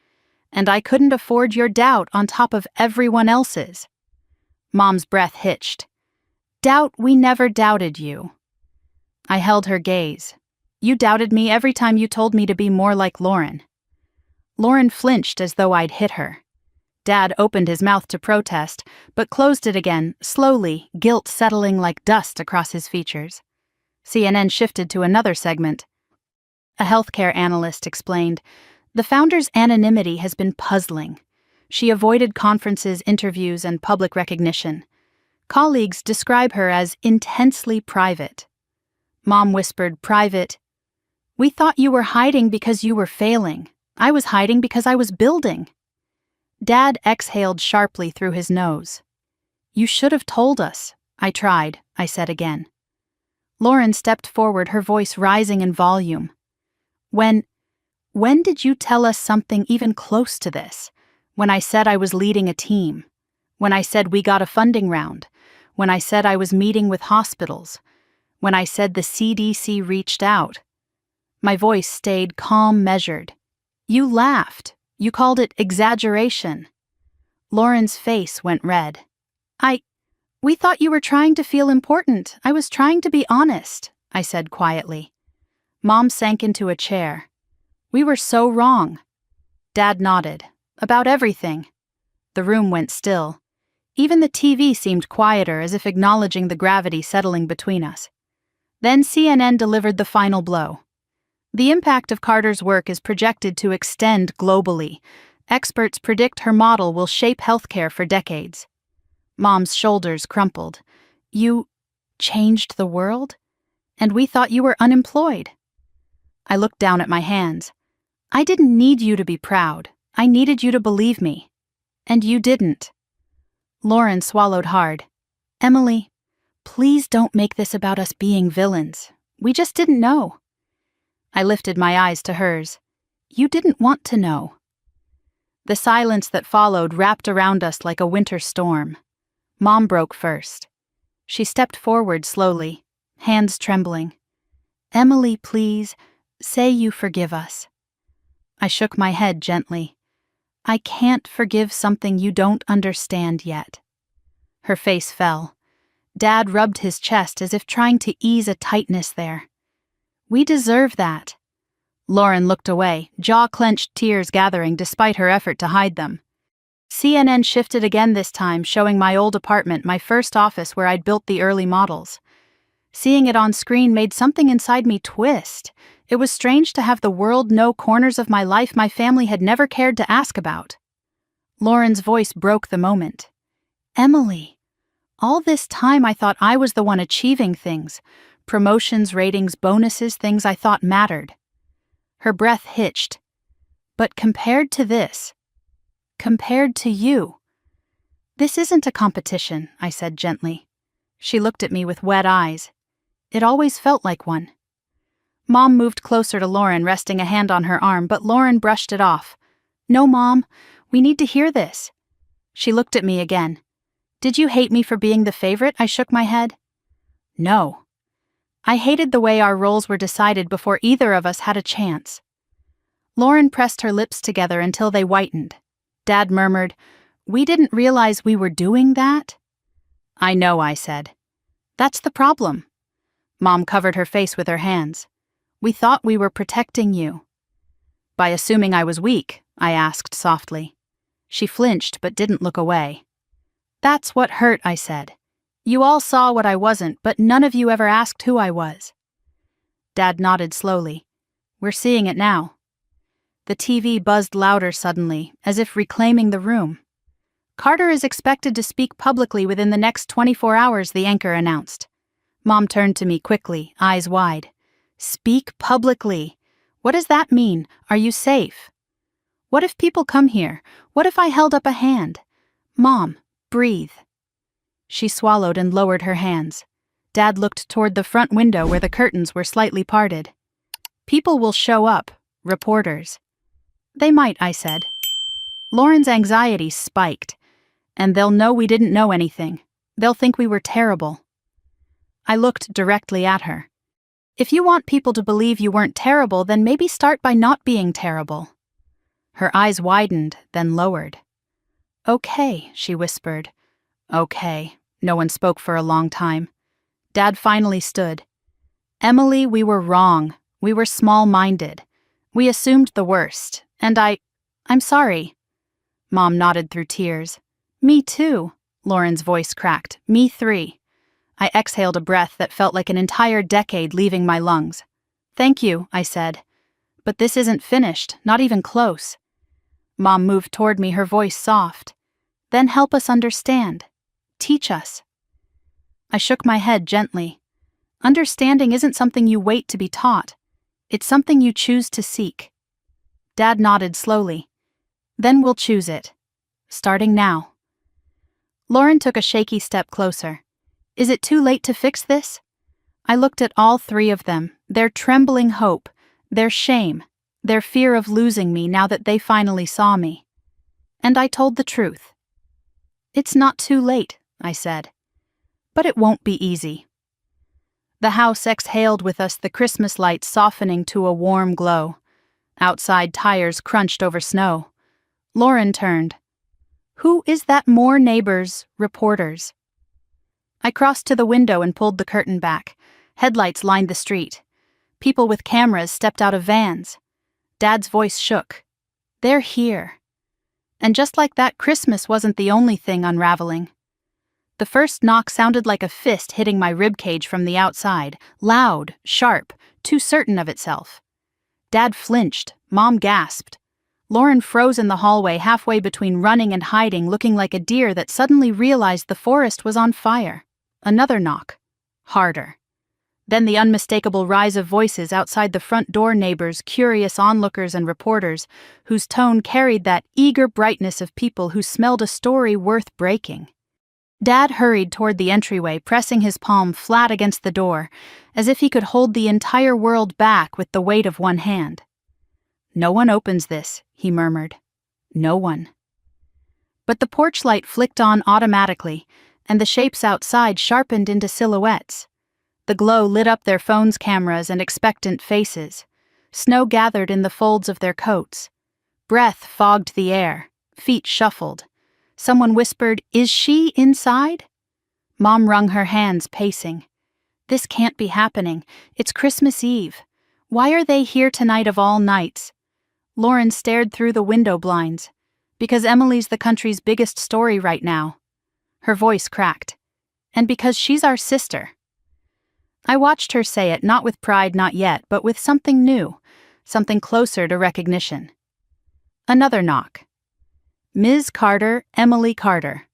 "And I couldn't afford your doubt on top of everyone else's." Mom's breath hitched. "Doubt? We never doubted you." I held her gaze. "You doubted me every time you told me to be more like Lauren." Lauren flinched as though I'd hit her. Dad opened his mouth to protest, but closed it again, slowly, guilt settling like dust across his features. CNN shifted to another segment. A healthcare analyst explained, "The founder's anonymity has been puzzling. She avoided conferences, interviews, and public recognition. Colleagues describe her as intensely private." Mom whispered, "Private? We thought you were hiding because you were failing. I was hiding because I was building." Dad exhaled sharply through his nose. "You should have told us." "I tried," I said again. Lauren stepped forward, her voice rising in volume. When did you tell us something even close to this? When I said I was leading a team. When I said we got a funding round. When I said I was meeting with hospitals. When I said the CDC reached out." My voice stayed calm, measured. "You laughed. You called it exaggeration." Lauren's face went red. We thought you were trying to feel important. I was trying to be honest," I said quietly. Mom sank into a chair. "We were so wrong." Dad nodded. "About everything." The room went still. Even the TV seemed quieter, as if acknowledging the gravity settling between us. Then CNN delivered the final blow. The impact of Carter's work is projected to extend globally. Experts predict her model will shape healthcare for decades. Mom's shoulders crumpled. "You changed the world? And we thought you were unemployed." I looked down at my hands. "I didn't need you to be proud. I needed you to believe me. And you didn't." Lauren swallowed hard. "Emily, please don't make this about us being villains. We just didn't know." I lifted my eyes to hers. "You didn't want to know." The silence that followed wrapped around us like a winter storm. Mom broke first. She stepped forward slowly, hands trembling. "Emily, please, say you forgive us." I shook my head gently. "I can't forgive something you don't understand yet." Her face fell. Dad rubbed his chest as if trying to ease a tightness there. "We deserve that." Lauren looked away, jaw-clenched, tears gathering despite her effort to hide them. CNN shifted again this time, showing my old apartment, my first office where I'd built the early models. Seeing it on screen made something inside me twist. It was strange to have the world know corners of my life my family had never cared to ask about. Lauren's voice broke the moment. "Emily, all this time I thought I was the one achieving things. Promotions, ratings, bonuses, things I thought mattered." Her breath hitched. "But compared to this, compared to you." "This isn't a competition," I said gently. She looked at me with wet eyes. "It always felt like one." Mom moved closer to Lauren, resting a hand on her arm, but Lauren brushed it off. "No, Mom, we need to hear this." She looked at me again. "Did you hate me for being the favorite?" I shook my head. "No. I hated the way our roles were decided before either of us had a chance." Lauren pressed her lips together until they whitened. Dad murmured, "We didn't realize we were doing that." "I know," I said. "That's the problem." Mom covered her face with her hands. "We thought we were protecting you." "By assuming I was weak?" I asked softly. She flinched but didn't look away. "That's what hurt," I said. "You all saw what I wasn't, but none of you ever asked who I was." Dad nodded slowly. "We're seeing it now." The TV buzzed louder suddenly, as if reclaiming the room. "Carter is expected to speak publicly within the next 24 hours, the anchor announced. Mom turned to me quickly, eyes wide. Speak publicly. What does that mean? Are you safe? What if people come here? What if I held up a hand? Mom, breathe. She swallowed and lowered her hands. Dad looked toward the front window where the curtains were slightly parted. People will show up, reporters. They might, I said. Lauren's anxiety spiked. And they'll know we didn't know anything. They'll think we were terrible. I looked directly at her. If you want people to believe you weren't terrible, then maybe start by not being terrible. Her eyes widened, then lowered. Okay, she whispered. Okay. No one spoke for a long time. Dad finally stood. Emily, we were wrong. We were small-minded. We assumed the worst, and I'm sorry. Mom nodded through tears. Me too, Lauren's voice cracked. Me 3. I exhaled a breath that felt like an entire decade leaving my lungs. Thank you, I said. But this isn't finished, not even close. Mom moved toward me, her voice soft. Then help us understand. Teach us. I shook my head gently. Understanding isn't something you wait to be taught. It's something you choose to seek. Dad nodded slowly. Then we'll choose it. Starting now. Lauren took a shaky step closer. Is it too late to fix this? I looked at all 3 of them, their trembling hope, their shame, their fear of losing me now that they finally saw me. And I told the truth. It's not too late, I said. But it won't be easy. The house exhaled with us, the Christmas lights softening to a warm glow. Outside, tires crunched over snow. Lauren turned. Who is that? More neighbors, reporters. I crossed to the window and pulled the curtain back. Headlights lined the street. People with cameras stepped out of vans. Dad's voice shook. They're here. And just like that, Christmas wasn't the only thing unraveling. The first knock sounded like a fist hitting my ribcage from the outside, loud, sharp, too certain of itself. Dad flinched. Mom gasped. Lauren froze in the hallway, halfway between running and hiding, looking like a deer that suddenly realized the forest was on fire. Another knock. Harder. Then the unmistakable rise of voices outside the front door, neighbors, curious onlookers and reporters, whose tone carried that eager brightness of people who smelled a story worth breaking. Dad hurried toward the entryway, pressing his palm flat against the door, as if he could hold the entire world back with the weight of one hand. No one opens this, he murmured. No one. But the porch light flicked on automatically, and the shapes outside sharpened into silhouettes. The glow lit up their phones' cameras and expectant faces. Snow gathered in the folds of their coats. Breath fogged the air. Feet shuffled. Someone whispered, "Is she inside?" Mom wrung her hands, pacing. This can't be happening. It's Christmas Eve. Why are they here tonight of all nights? Lauren stared through the window blinds. Because Emily's the country's biggest story right now. Her voice cracked. And because she's our sister. I watched her say it, not with pride, not yet, but with something new, something closer to recognition. Another knock. Ms. Carter, Emily Carter.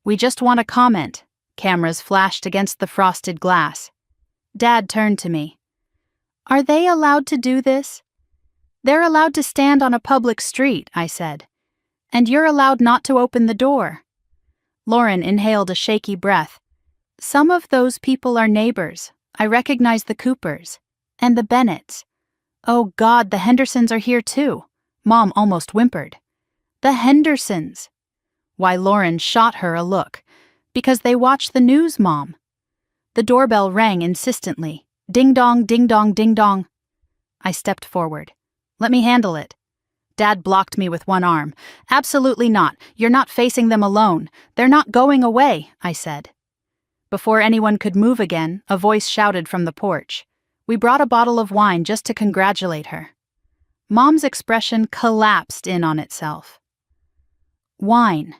We just want to comment. Cameras flashed against the frosted glass. Dad turned to me. Are they allowed to do this? They're allowed to stand on a public street, I said. And you're allowed not to open the door. Lauren inhaled a shaky breath. Some of those people are neighbors. I recognize the Coopers. And the Bennetts. Oh God, the Hendersons are here too. Mom almost whimpered. The Hendersons. Why, Lauren shot her a look. Because they watch the news, Mom. The doorbell rang insistently. Ding dong, ding dong, ding dong. I stepped forward. Let me handle it. Dad blocked me with one arm. Absolutely not. You're not facing them alone. They're not going away, I said. Before anyone could move again, a voice shouted from the porch. We brought a bottle of wine just to congratulate her. Mom's expression collapsed in on itself. Wine.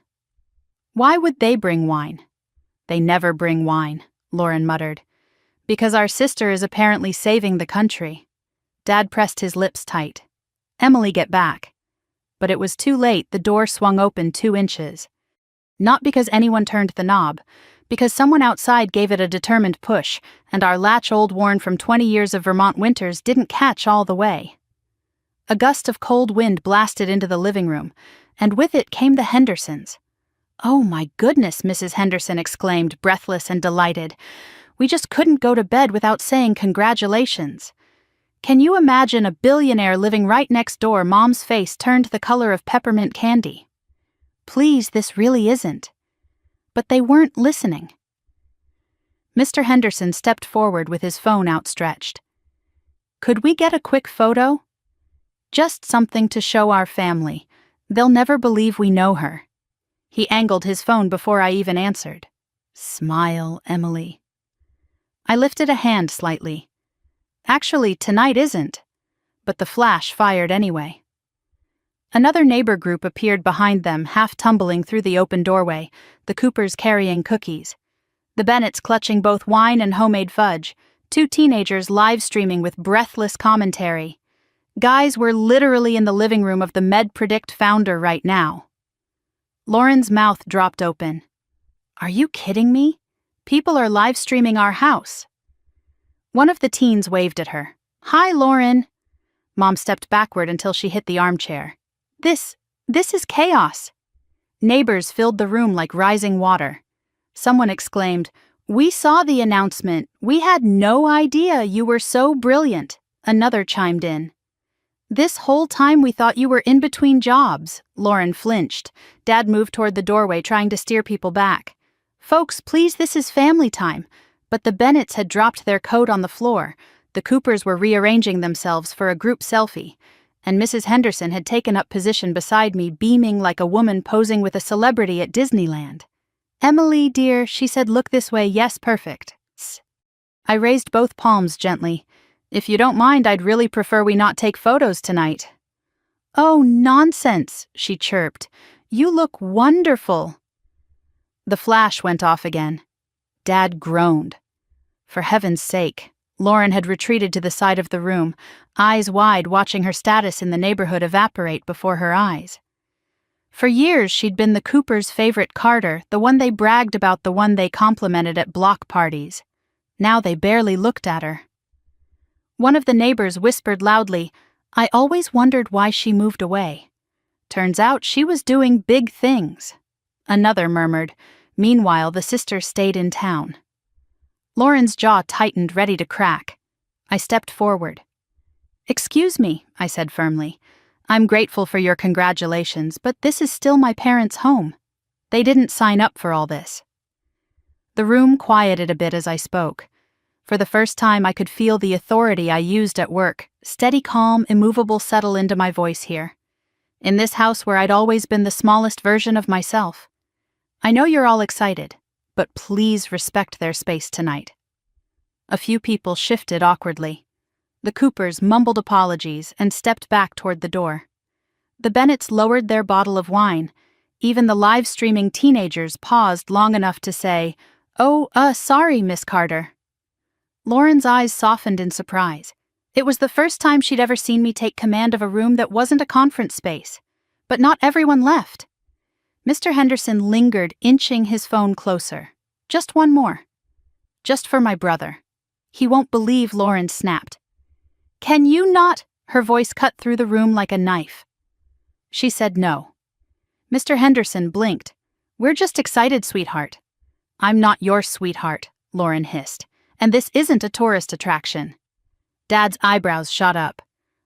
Why would they bring wine? They never bring wine, Lauren muttered. Because our sister is apparently saving the country. Dad pressed his lips tight. Emily, get back. But it was too late. The door swung open 2 inches. Not because anyone turned the knob, because someone outside gave it a determined push, and our latch, old worn from 20 years of Vermont winters, didn't catch all the way. A gust of cold wind blasted into the living room, and with it came the Hendersons. "Oh my goodness," Mrs. Henderson exclaimed, breathless and delighted. "We just couldn't go to bed without saying congratulations." Can you imagine a billionaire living right next door? Mom's face turned the color of peppermint candy. "Please, this really isn't." But they weren't listening. Mr. Henderson stepped forward with his phone outstretched. "Could we get a quick photo? Just something to show our family. They'll never believe we know her." He angled his phone before I even answered. "Smile, Emily." I lifted a hand slightly. "Actually, tonight isn't." But the flash fired anyway. Another neighbor group appeared behind them, half tumbling through the open doorway, the Coopers carrying cookies, the Bennetts clutching both wine and homemade fudge, 2 teenagers live-streaming with breathless commentary. Guys, we're literally in the living room of the MedPredict founder right now. Lauren's mouth dropped open. "Are you kidding me? People are live-streaming our house." One of the teens waved at her. "Hi, Lauren." Mom stepped backward until she hit the armchair. This is chaos." Neighbors filled the room like rising water. Someone exclaimed, "We saw the announcement. We had no idea you were so brilliant." Another chimed in. "This whole time we thought you were in between jobs." Lauren flinched. Dad moved toward the doorway, trying to steer people back. "Folks, please, this is family time." But the Bennetts had dropped their coat on the floor. The Coopers were rearranging themselves for a group selfie, and Mrs. Henderson had taken up position beside me, beaming like a woman posing with a celebrity at Disneyland. "Emily, dear," she said, "look this way." "Yes, perfect." I raised both palms gently. "If you don't mind, I'd really prefer we not take photos tonight." "Oh, nonsense," she chirped. "You look wonderful." The flash went off again. Dad groaned. For heaven's sake. Lauren had retreated to the side of the room, eyes wide, watching her status in the neighborhood evaporate before her eyes. For years, she'd been the Coopers' favorite Carter, the one they bragged about, the one they complimented at block parties. Now they barely looked at her. One of the neighbors whispered loudly, "I always wondered why she moved away. Turns out she was doing big things." Another murmured, "Meanwhile, the sister stayed in town." Lauren's jaw tightened, ready to crack. I stepped forward. "Excuse me," I said firmly. "I'm grateful for your congratulations, but this is still my parents' home. They didn't sign up for all this." The room quieted a bit as I spoke. For the first time, I could feel the authority I used at work, steady, calm, immovable, settle into my voice here. In this house where I'd always been the smallest version of myself. "I know you're all excited, but please respect their space tonight." A few people shifted awkwardly. The Coopers mumbled apologies and stepped back toward the door. The Bennetts lowered their bottle of wine. Even the live-streaming teenagers paused long enough to say, "Oh, sorry, Miss Carter." Lauren's eyes softened in surprise. It was the first time she'd ever seen me take command of a room that wasn't a conference space. But not everyone left. Mr. Henderson lingered, inching his phone closer. "Just one more. Just for my brother." "He won't believe," Lauren snapped. "Can you not?" Her voice cut through the room like a knife. She said no. Mr. Henderson blinked. "We're just excited, sweetheart." "I'm not your sweetheart," Lauren hissed. "And this isn't a tourist attraction." Dad's eyebrows shot up.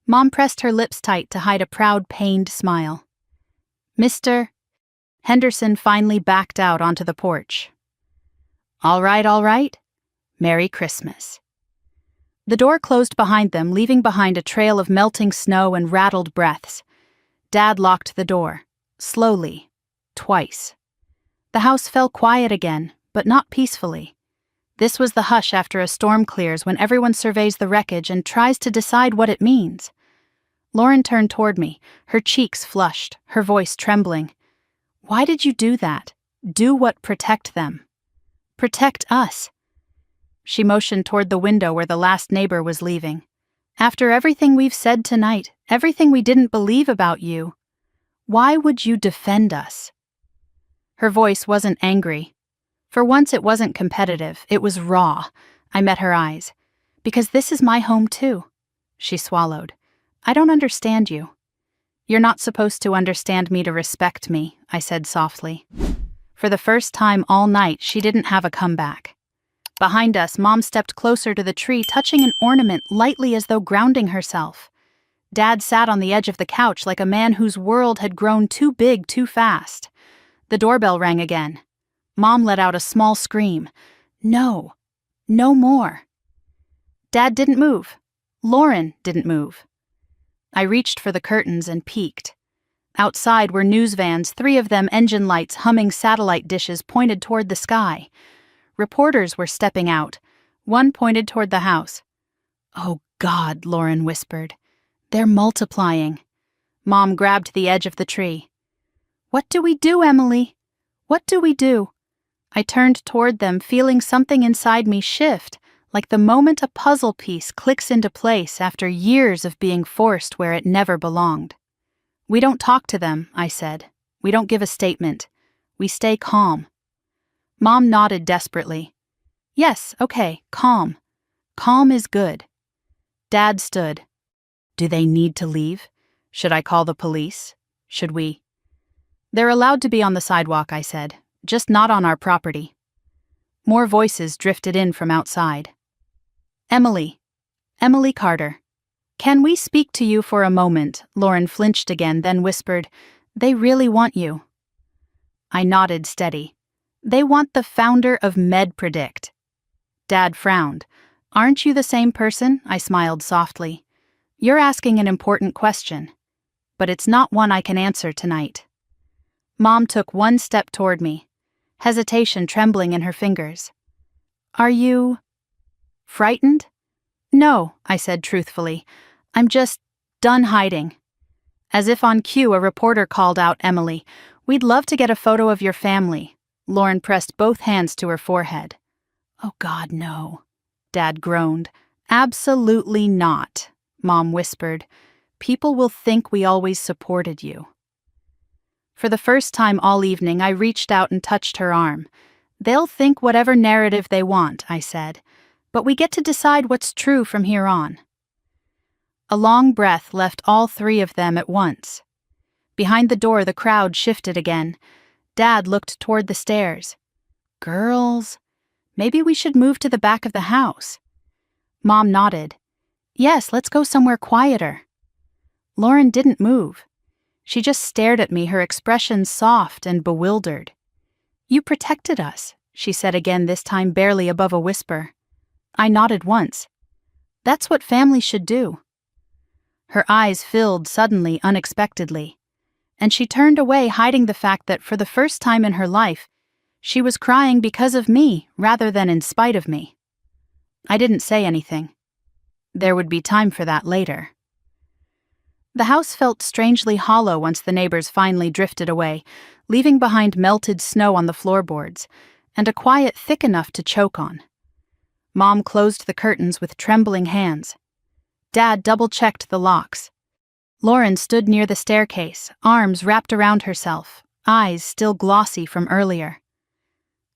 Mom pressed her lips tight to hide a proud, pained smile. Mr. Henderson finally backed out onto the porch. All right. Merry Christmas." The door closed behind them, leaving behind a trail of melting snow and rattled breaths. Dad locked the door, slowly, twice. The house fell quiet again, but not peacefully. This was the hush after a storm clears, when everyone surveys the wreckage and tries to decide what it means. Lauren turned toward me, her cheeks flushed, her voice trembling. "Why did you do that? Do what? Protect them. Protect us." She motioned toward the window where the last neighbor was leaving. "After everything we've said tonight, everything we didn't believe about you, why would you defend us?" Her voice wasn't angry. For once it wasn't competitive, it was raw. I met her eyes. Because this is my home too. She swallowed. I don't understand you. You're not supposed to understand me to respect me, I said softly. For the first time all night, she didn't have a comeback. Behind us, Mom stepped closer to the tree, touching an ornament lightly as though grounding herself. Dad sat on the edge of the couch like a man whose world had grown too big too fast. The doorbell rang again. Mom let out a small scream. No. No more. Dad didn't move. Lauren didn't move. I reached for the curtains and peeked. Outside were news vans, 3 of them engine lights humming satellite dishes pointed toward the sky. Reporters were stepping out. One pointed toward the house. Oh God, Lauren whispered. They're multiplying. Mom grabbed the edge of the tree. What do we do, Emily? What do we do? I turned toward them, feeling something inside me shift, like the moment a puzzle piece clicks into place after years of being forced where it never belonged. We don't talk to them, I said. We don't give a statement. We stay calm. Mom nodded desperately. Yes, okay, calm. Calm is good. Dad stood. Do they need to leave? Should I call the police? Should we? They're allowed to be on the sidewalk, I said, just not on our property. More voices drifted in from outside. Emily. Emily Carter. Can we speak to you for a moment? Lauren flinched again, then whispered, They really want you. I nodded steady. They want the founder of MedPredict. Dad frowned. Aren't you the same person? I smiled softly. You're asking an important question, but it's not one I can answer tonight. Mom took one step toward me, hesitation trembling in her fingers. Are you frightened? No, I said truthfully. I'm just done hiding. As if on cue, a reporter called out, Emily, we'd love to get a photo of your family. Lauren pressed both hands to her forehead. Oh God, no. Dad groaned. Absolutely not, Mom whispered. People will think we always supported you. For the first time all evening, I reached out and touched her arm. They'll think whatever narrative they want, I said, but we get to decide what's true from here on. A long breath left all 3 of them at once. Behind the door, the crowd shifted again. Dad looked toward the stairs. Girls, maybe we should move to the back of the house. Mom nodded. Yes, let's go somewhere quieter. Lauren didn't move. She just stared at me, her expression soft and bewildered. You protected us, she said again, this time barely above a whisper. I nodded once. That's what family should do. Her eyes filled suddenly, unexpectedly, and she turned away, hiding the fact that for the first time in her life, she was crying because of me rather than in spite of me. I didn't say anything. There would be time for that later. The house felt strangely hollow once the neighbors finally drifted away, leaving behind melted snow on the floorboards, and a quiet thick enough to choke on. Mom closed the curtains with trembling hands. Dad double-checked the locks. Lauren stood near the staircase, arms wrapped around herself, eyes still glossy from earlier.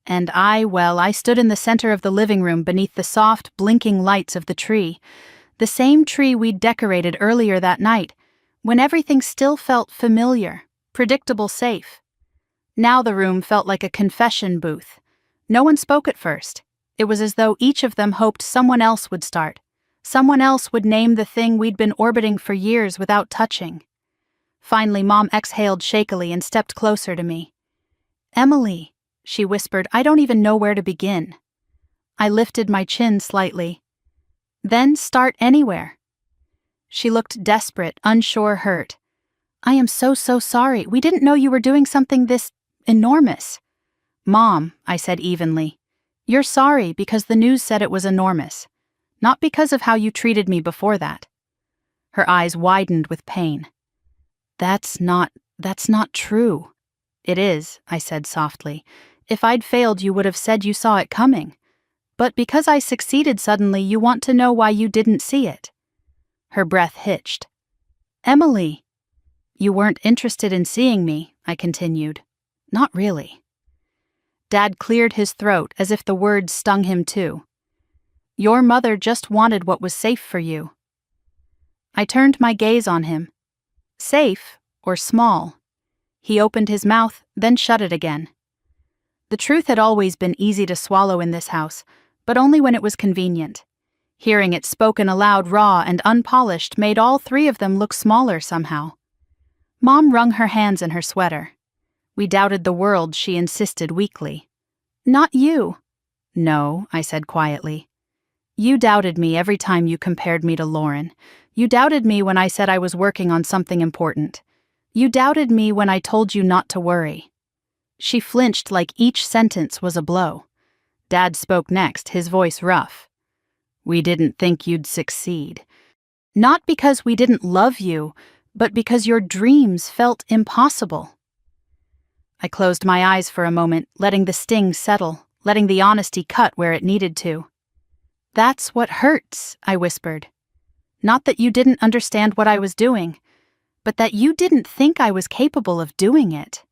And I stood in the center of the living room beneath the soft, blinking lights of the tree, the same tree we'd decorated earlier that night, when everything still felt familiar, predictable, safe. Now the room felt like a confession booth. No one spoke at first. It was as though each of them hoped someone else would start. Someone else would name the thing we'd been orbiting for years without touching. Finally, Mom exhaled shakily and stepped closer to me. Emily, she whispered, I don't even know where to begin. I lifted my chin slightly. Then start anywhere. She looked desperate, unsure, hurt. I am so sorry. We didn't know you were doing something this enormous. Mom, I said evenly, you're sorry because the news said it was enormous. Not because of how you treated me before that. Her eyes widened with pain. That's not true. It is, I said softly. If I'd failed, you would have said you saw it coming. But because I succeeded suddenly, you want to know why you didn't see it. Her breath hitched. Emily, you weren't interested in seeing me, I continued. Not really. Dad cleared his throat as if the words stung him too. Your mother just wanted what was safe for you. I turned my gaze on him. Safe or small? He opened his mouth, then shut it again. The truth had always been easy to swallow in this house, but only when it was convenient. Hearing it spoken aloud raw and unpolished made all three of them look smaller somehow. Mom wrung her hands in her sweater. We doubted the world, she insisted weakly. Not you. No, I said quietly. You doubted me every time you compared me to Lauren. You doubted me when I said I was working on something important. You doubted me when I told you not to worry. She flinched like each sentence was a blow. Dad spoke next, his voice rough. We didn't think you'd succeed. Not because we didn't love you, but because your dreams felt impossible. I closed my eyes for a moment, letting the sting settle, letting the honesty cut where it needed to. That's what hurts, I whispered. Not that you didn't understand what I was doing, but that you didn't think I was capable of doing it.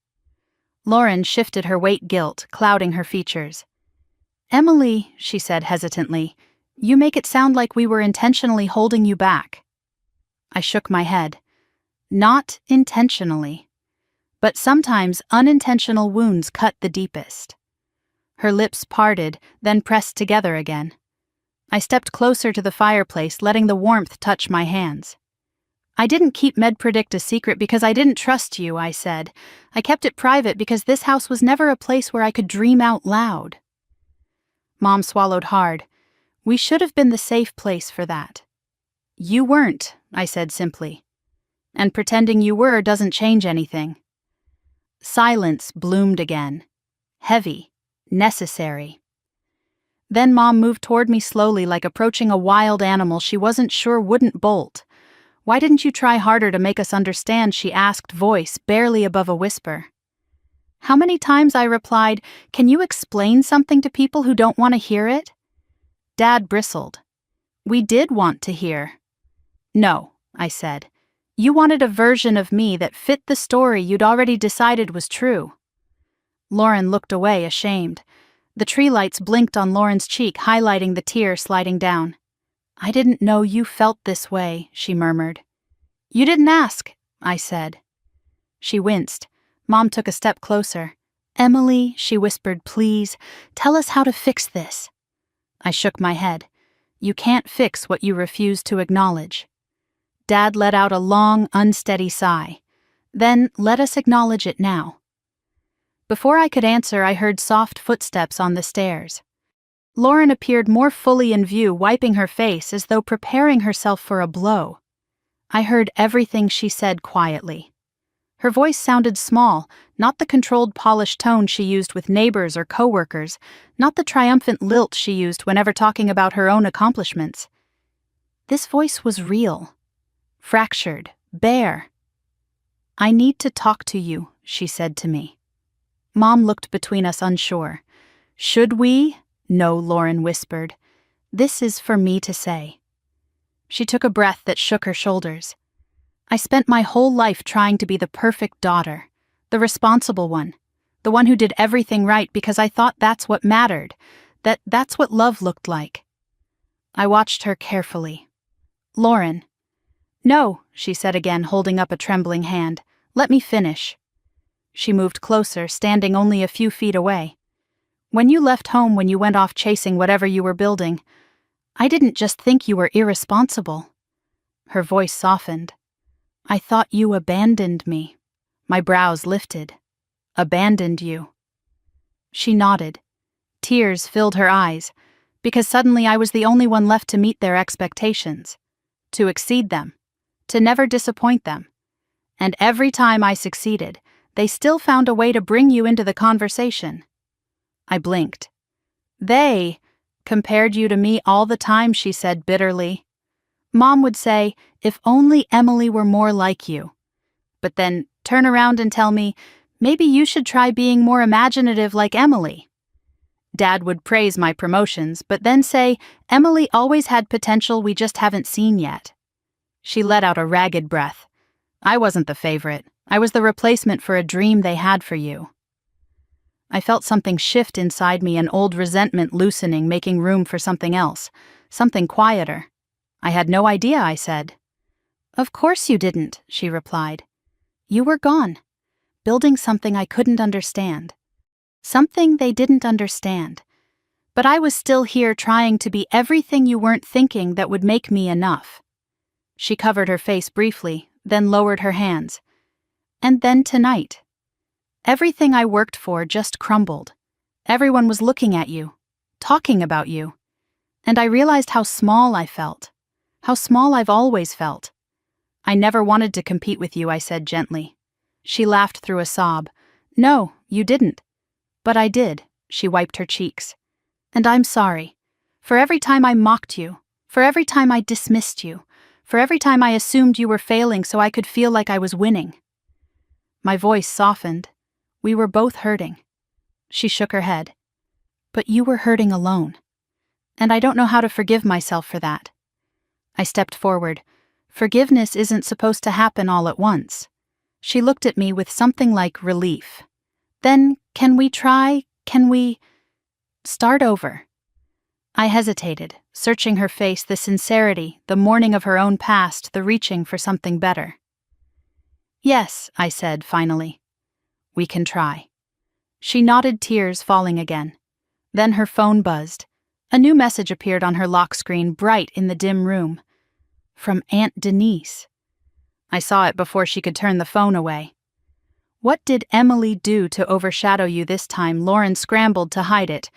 Lauren shifted her weight guilt, clouding her features. Emily, she said hesitantly, you make it sound like we were intentionally holding you back. I shook my head. Not intentionally. But sometimes unintentional wounds cut the deepest. Her lips parted, then pressed together again. I stepped closer to the fireplace, letting the warmth touch my hands. I didn't keep MedPredict a secret because I didn't trust you, I said. I kept it private because this house was never a place where I could dream out loud. Mom swallowed hard. We should have been the safe place for that. You weren't, I said simply. And pretending you were doesn't change anything. Silence bloomed again. Heavy. Necessary. Then Mom moved toward me slowly, like approaching a wild animal she wasn't sure wouldn't bolt. Why didn't you try harder to make us understand, she asked, voice barely above a whisper. How many times I replied, can you explain something to people who don't want to hear it? Dad bristled. We did want to hear. No, I said. You wanted a version of me that fit the story you'd already decided was true. Lauren looked away, ashamed. The tree lights blinked on Lauren's cheek, highlighting the tear sliding down. I didn't know you felt this way, she murmured. You didn't ask, I said. She winced. Mom took a step closer. Emily, she whispered, please, tell us how to fix this. I shook my head. You can't fix what you refuse to acknowledge. Dad let out a long, unsteady sigh. Then let us acknowledge it now. Before I could answer, I heard soft footsteps on the stairs. Lauren appeared more fully in view, wiping her face as though preparing herself for a blow. I heard everything she said quietly. Her voice sounded small, not the controlled, polished tone she used with neighbors or coworkers, not the triumphant lilt she used whenever talking about her own accomplishments. This voice was real, fractured, bare. I need to talk to you, she said to me. Mom looked between us, unsure. Should we? No, Lauren whispered. This is for me to say. She took a breath that shook her shoulders. I spent my whole life trying to be the perfect daughter, the responsible one, the one who did everything right because I thought that's what mattered, that's what love looked like. I watched her carefully. Lauren. No, she said again, holding up a trembling hand. Let me finish. She moved closer, standing only a few feet away. When you left home, when you went off chasing whatever you were building, I didn't just think you were irresponsible. Her voice softened. I thought you abandoned me. My brows lifted. Abandoned you. She nodded. Tears filled her eyes, because suddenly I was the only one left to meet their expectations, to exceed them, to never disappoint them. And every time I succeeded, they still found a way to bring you into the conversation. I blinked. They compared you to me all the time, she said bitterly. Mom would say, if only Emily were more like you. But then turn around and tell me, maybe you should try being more imaginative like Emily. Dad would praise my promotions, but then say, Emily always had potential we just haven't seen yet. She let out a ragged breath. I wasn't the favorite. I was the replacement for a dream they had for you. I felt something shift inside me, an old resentment loosening, making room for something else, something quieter. I had no idea, I said. Of course you didn't, she replied. You were gone, building something I couldn't understand. Something they didn't understand. But I was still here trying to be everything you weren't thinking that would make me enough. She covered her face briefly, then lowered her hands. And then tonight. Everything I worked for just crumbled. Everyone was looking at you, talking about you. And I realized how small I felt. How small I've always felt. I never wanted to compete with you, I said gently. She laughed through a sob. No, you didn't. But I did, she wiped her cheeks. And I'm sorry. For every time I mocked you, for every time I dismissed you, for every time I assumed you were failing so I could feel like I was winning. My voice softened. We were both hurting. She shook her head. But you were hurting alone. And I don't know how to forgive myself for that. I stepped forward. Forgiveness isn't supposed to happen all at once. She looked at me with something like relief. Then, can we start over? I hesitated, searching her face, the sincerity, the mourning of her own past, the reaching for something better. Yes, I said finally. We can try. She nodded, tears falling again. Then her phone buzzed. A new message appeared on her lock screen, bright in the dim room. From Aunt Denise. I saw it before she could turn the phone away. What did Emily do to overshadow you this time? Lauren scrambled to hide it,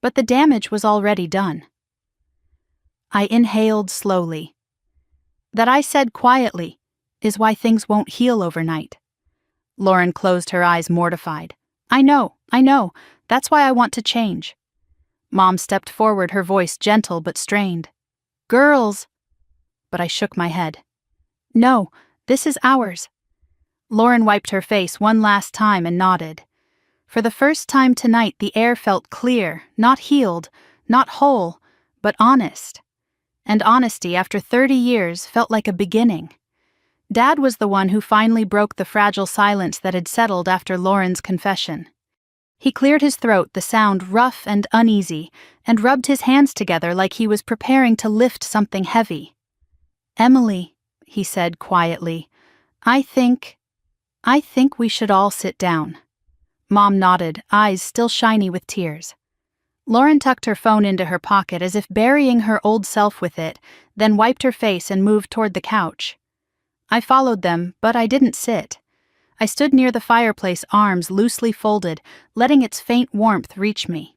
but the damage was already done. I inhaled slowly. That I said quietly is why things won't heal overnight. Lauren closed her eyes, mortified. I know. That's why I want to change. Mom stepped forward, her voice gentle but strained. Girls! But I shook my head. No, this is ours. Lauren wiped her face one last time and nodded. For the first time tonight, the air felt clear, not healed, not whole, but honest. And honesty, after 30 years, felt like a beginning. Dad was the one who finally broke the fragile silence that had settled after Lauren's confession. He cleared his throat, the sound rough and uneasy, and rubbed his hands together like he was preparing to lift something heavy. Emily, he said quietly, I think we should all sit down. Mom nodded, eyes still shiny with tears. Lauren tucked her phone into her pocket as if burying her old self with it, then wiped her face and moved toward the couch. I followed them, but I didn't sit. I stood near the fireplace, arms loosely folded, letting its faint warmth reach me.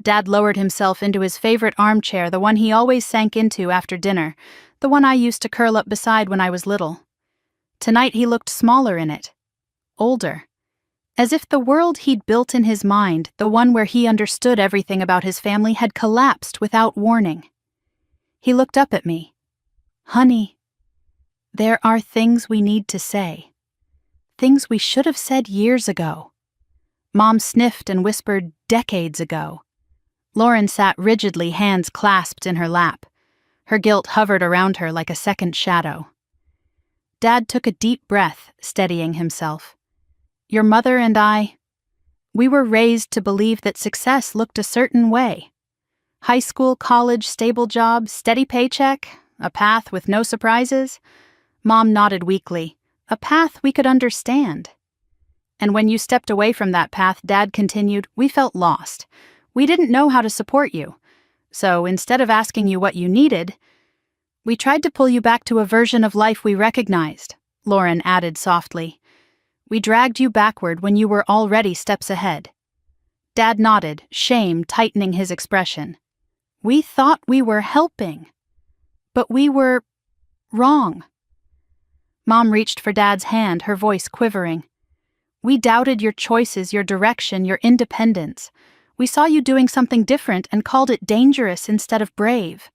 Dad lowered himself into his favorite armchair, the one he always sank into after dinner, the one I used to curl up beside when I was little. Tonight he looked smaller in it, older, as if the world he'd built in his mind, the one where he understood everything about his family, had collapsed without warning. He looked up at me. Honey, there are things we need to say. Things we should have said years ago. Mom sniffed and whispered, decades ago. Lauren sat rigidly, hands clasped in her lap. Her guilt hovered around her like a second shadow. Dad took a deep breath, steadying himself. Your mother and we were raised to believe that success looked a certain way. High school, college, stable job, steady paycheck, a path with no surprises. Mom nodded weakly. A path we could understand. And when you stepped away from that path, Dad continued, we felt lost. We didn't know how to support you. So instead of asking you what you needed, we tried to pull you back to a version of life we recognized, Lauren added softly. We dragged you backward when you were already steps ahead. Dad nodded, shame tightening his expression. We thought we were helping. But we were wrong. Mom reached for Dad's hand, her voice quivering. We doubted your choices, your direction, your independence. We saw you doing something different and called it dangerous instead of brave.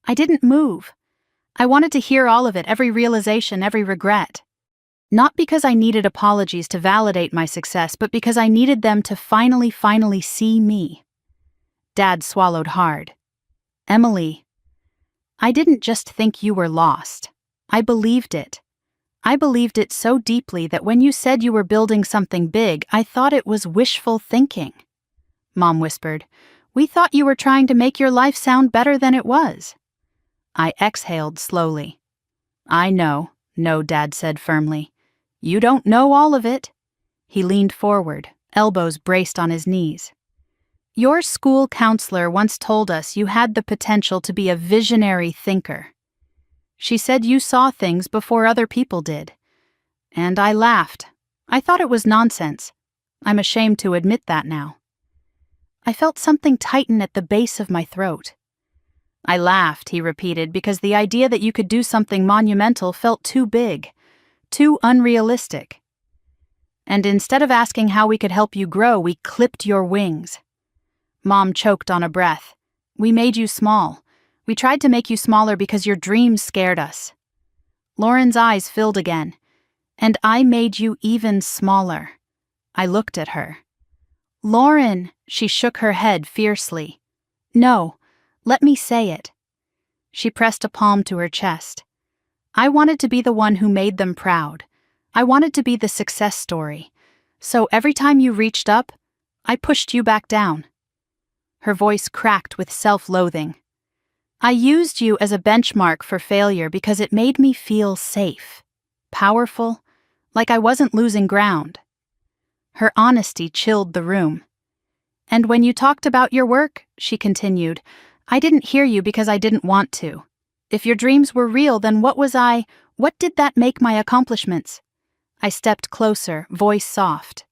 I didn't move. I wanted to hear all of it, every realization, every regret. Not because I needed apologies to validate my success, but because I needed them to finally see me. Dad swallowed hard. Emily, I didn't just think you were lost. I believed it. I believed it so deeply that when you said you were building something big, I thought it was wishful thinking. Mom whispered, "We thought you were trying to make your life sound better than it was." I exhaled slowly. "I know," no, Dad said firmly. "You don't know all of it." He leaned forward, elbows braced on his knees. "Your school counselor once told us you had the potential to be a visionary thinker. She said you saw things before other people did." And I laughed. I thought it was nonsense. I'm ashamed to admit that now. I felt something tighten at the base of my throat. "I laughed," he repeated, "because the idea that you could do something monumental felt too big, too unrealistic. And instead of asking how we could help you grow, we clipped your wings." Mom choked on a breath. "We made you small. We tried to make you smaller because your dreams scared us." Lauren's eyes filled again. "And I made you even smaller." I looked at her. "Lauren," she shook her head fiercely. "No, let me say it." She pressed a palm to her chest. "I wanted to be the one who made them proud. I wanted to be the success story. So every time you reached up, I pushed you back down." Her voice cracked with self-loathing. "I used you as a benchmark for failure because it made me feel safe, powerful, like I wasn't losing ground." Her honesty chilled the room. "And when you talked about your work," she continued, "I didn't hear you because I didn't want to. If your dreams were real, then what did that make my accomplishments?" I stepped closer, voice soft.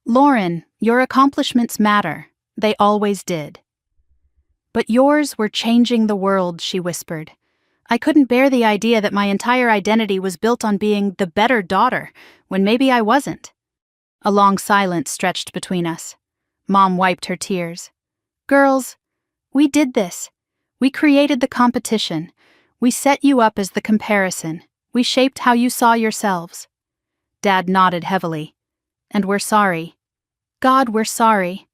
"Lauren, your accomplishments matter. They always did." "But yours were changing the world," she whispered. I couldn't bear the idea that my entire identity was built on being the better daughter, when maybe I wasn't. A long silence stretched between us. Mom wiped her tears. "Girls, we did this. We created the competition. We set you up as the comparison. We shaped how you saw yourselves." Dad nodded heavily. "And we're sorry. God, we're sorry."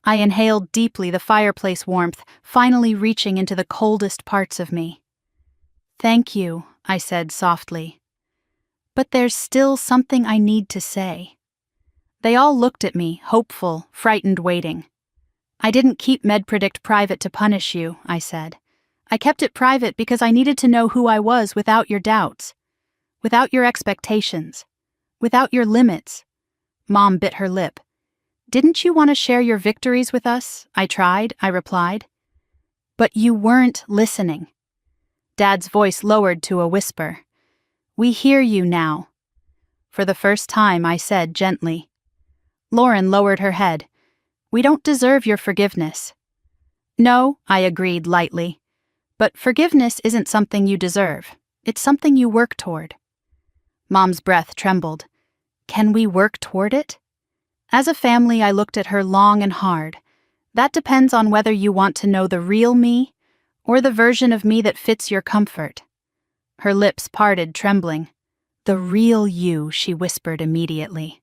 I inhaled deeply the fireplace warmth, finally reaching into the coldest parts of me. "Thank you," I said softly. "But there's still something I need to say." They all looked at me, hopeful, frightened, waiting. "I didn't keep MedPredict private to punish you," I said. "I kept it private because I needed to know who I was without your doubts, without your expectations, without your limits." Mom bit her lip. "Didn't you want to share your victories with us?" I replied. "But you weren't listening." Dad's voice lowered to a whisper. "We hear you now." For the first time, I said gently. Lauren lowered her head. "We don't deserve your forgiveness." "No," I agreed lightly. "But forgiveness isn't something you deserve. It's something you work toward." Mom's breath trembled. "Can we work toward it?" As a family, I looked at her long and hard. "That depends on whether you want to know the real me or the version of me that fits your comfort." Her lips parted, trembling. "The real you," she whispered immediately.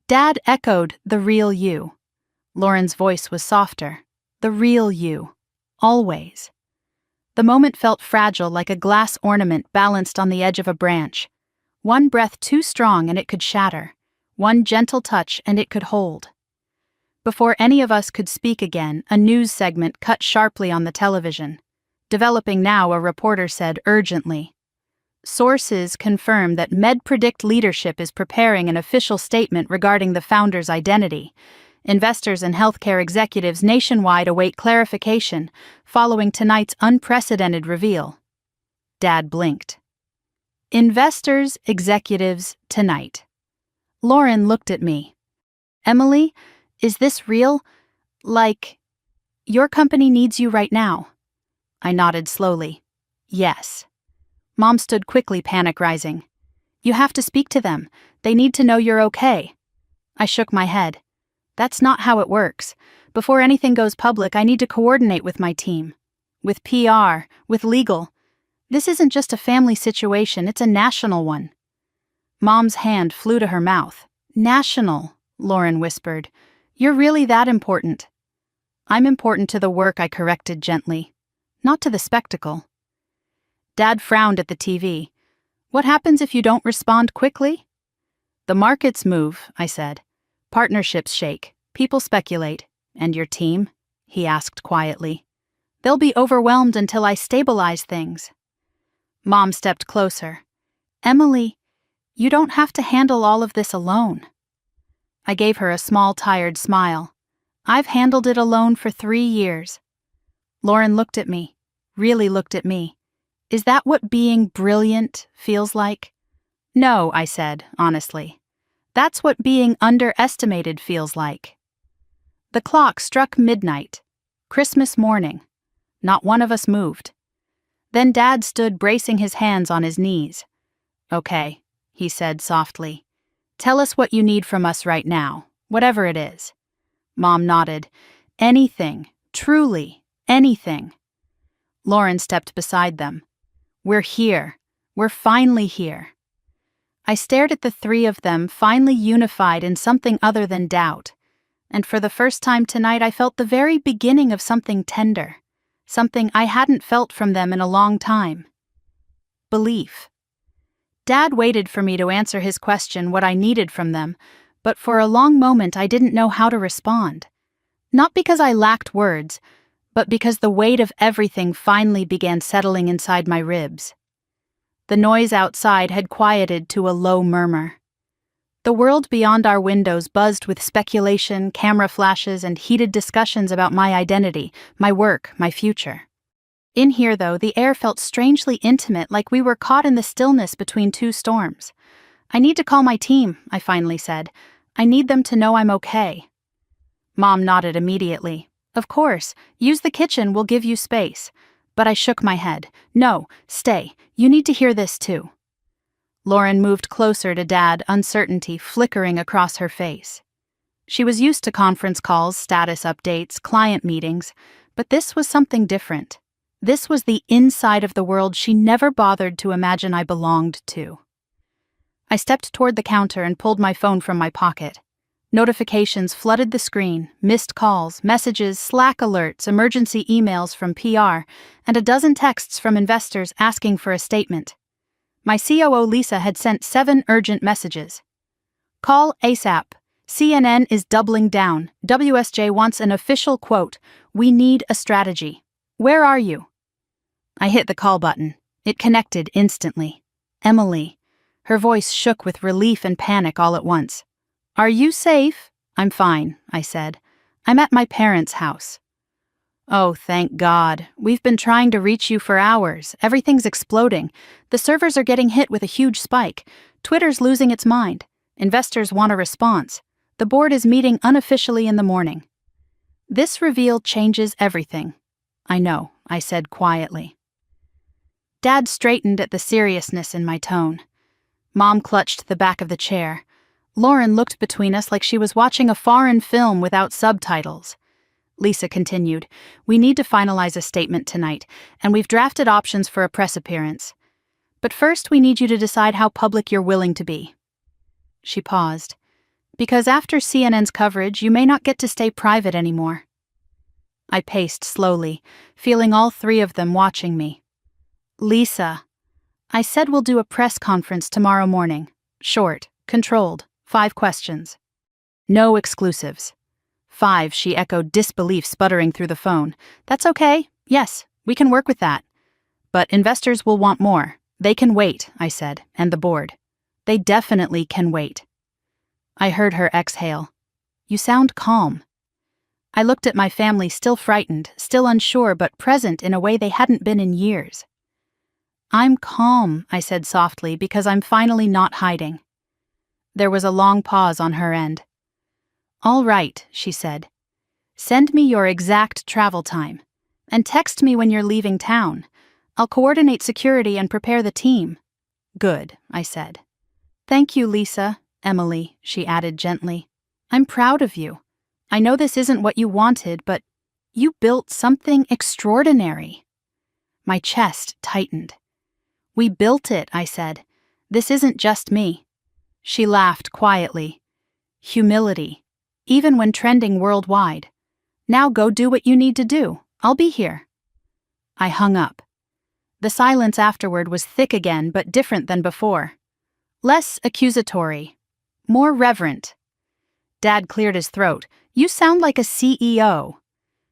Dad echoed, "The real you." Lauren's voice was softer. "The real you. Always." The moment felt fragile, like a glass ornament balanced on the edge of a branch. One breath too strong and it could shatter. One gentle touch and it could hold. Before any of us could speak again, a news segment cut sharply on the television. Developing now, a reporter said urgently, "Sources confirm that MedPredict leadership is preparing an official statement regarding the founder's identity. Investors and healthcare executives nationwide await clarification following tonight's unprecedented reveal." Dad blinked. "Investors, executives, tonight." Lauren looked at me. "Emily, is this real? Like, your company needs you right now?" I nodded slowly. "Yes." Mom stood quickly, panic rising. "You have to speak to them. They need to know you're okay." I shook my head. "That's not how it works. Before anything goes public, I need to coordinate with my team. With PR, with legal. This isn't just a family situation, it's a national one." Mom's hand flew to her mouth. "National," Lauren whispered. "You're really that important?" "I'm important to the work," I corrected gently. "Not to the spectacle." Dad frowned at the TV. What happens if you don't respond quickly? The markets move, I said. Partnerships shake, people speculate. And your team? He asked quietly. They'll be overwhelmed until I stabilize things. Mom stepped closer. Emily, you don't have to handle all of this alone. I gave her a small, tired smile. I've handled it alone for 3 years. Lauren looked at me, really looked at me. Is that what being brilliant feels like? No, I said, honestly. That's what being underestimated feels like. The clock struck midnight. Christmas morning. Not one of us moved. Then Dad stood bracing his hands on his knees. Okay, he said softly. Tell us what you need from us right now, whatever it is. Mom nodded. Anything, truly, anything. Lauren stepped beside them. We're here. We're finally here. I stared at the 3 of them, finally unified in something other than doubt. And for the first time tonight, I felt the very beginning of something tender. Something I hadn't felt from them in a long time. Belief. Dad waited for me to answer his question what I needed from them, but for a long moment I didn't know how to respond. Not because I lacked words, but because the weight of everything finally began settling inside my ribs. The noise outside had quieted to a low murmur. The world beyond our windows buzzed with speculation, camera flashes, and heated discussions about my identity, my work, my future. In here, though, the air felt strangely intimate, like we were caught in the stillness between 2 storms. I need to call my team, I finally said. I need them to know I'm okay. Mom nodded immediately. Of course, use the kitchen, we'll give you space. But I shook my head. No, stay. You need to hear this too. Lauren moved closer to Dad, uncertainty flickering across her face. She was used to conference calls, status updates, client meetings, but this was something different. This was the inside of the world she never bothered to imagine I belonged to. I stepped toward the counter and pulled my phone from my pocket. Notifications flooded the screen, missed calls, messages, Slack alerts, emergency emails from PR, and a dozen texts from investors asking for a statement. My COO Lisa had sent 7 urgent messages. Call ASAP. CNN is doubling down. WSJ wants an official quote. We need a strategy. Where are you? I hit the call button. It connected instantly. Emily. Her voice shook with relief and panic all at once. Are you safe? I'm fine, I said. I'm at my parents' house. Oh, thank God. We've been trying to reach you for hours. Everything's exploding. The servers are getting hit with a huge spike. Twitter's losing its mind. Investors want a response. The board is meeting unofficially in the morning. This reveal changes everything. I know, I said quietly. Dad straightened at the seriousness in my tone. Mom clutched the back of the chair. Lauren looked between us like she was watching a foreign film without subtitles. Lisa continued, We need to finalize a statement tonight, and we've drafted options for a press appearance. But first we need you to decide how public you're willing to be. She paused. Because after CNN's coverage, you may not get to stay private anymore. I paced slowly, feeling all 3 of them watching me. Lisa, I said we'll do a press conference tomorrow morning. Short, controlled, 5 questions. No exclusives. 5, she echoed, disbelief sputtering through the phone. That's okay. Yes, we can work with that. But investors will want more. They can wait, I said, and the board. They definitely can wait. I heard her exhale. You sound calm. I looked at my family, still frightened, still unsure, but present in a way they hadn't been in years. I'm calm, I said softly, because I'm finally not hiding. There was a long pause on her end. All right, she said. Send me your exact travel time. And text me when you're leaving town. I'll coordinate security and prepare the team. Good, I said. Thank you, Lisa, Emily, she added gently. I'm proud of you. I know this isn't what you wanted, but you built something extraordinary. My chest tightened. We built it, I said. This isn't just me. She laughed quietly. Humility, even when trending worldwide. Now go do what you need to do. I'll be here. I hung up. The silence afterward was thick again, but different than before. Less accusatory. More reverent. Dad cleared his throat. "You sound like a CEO."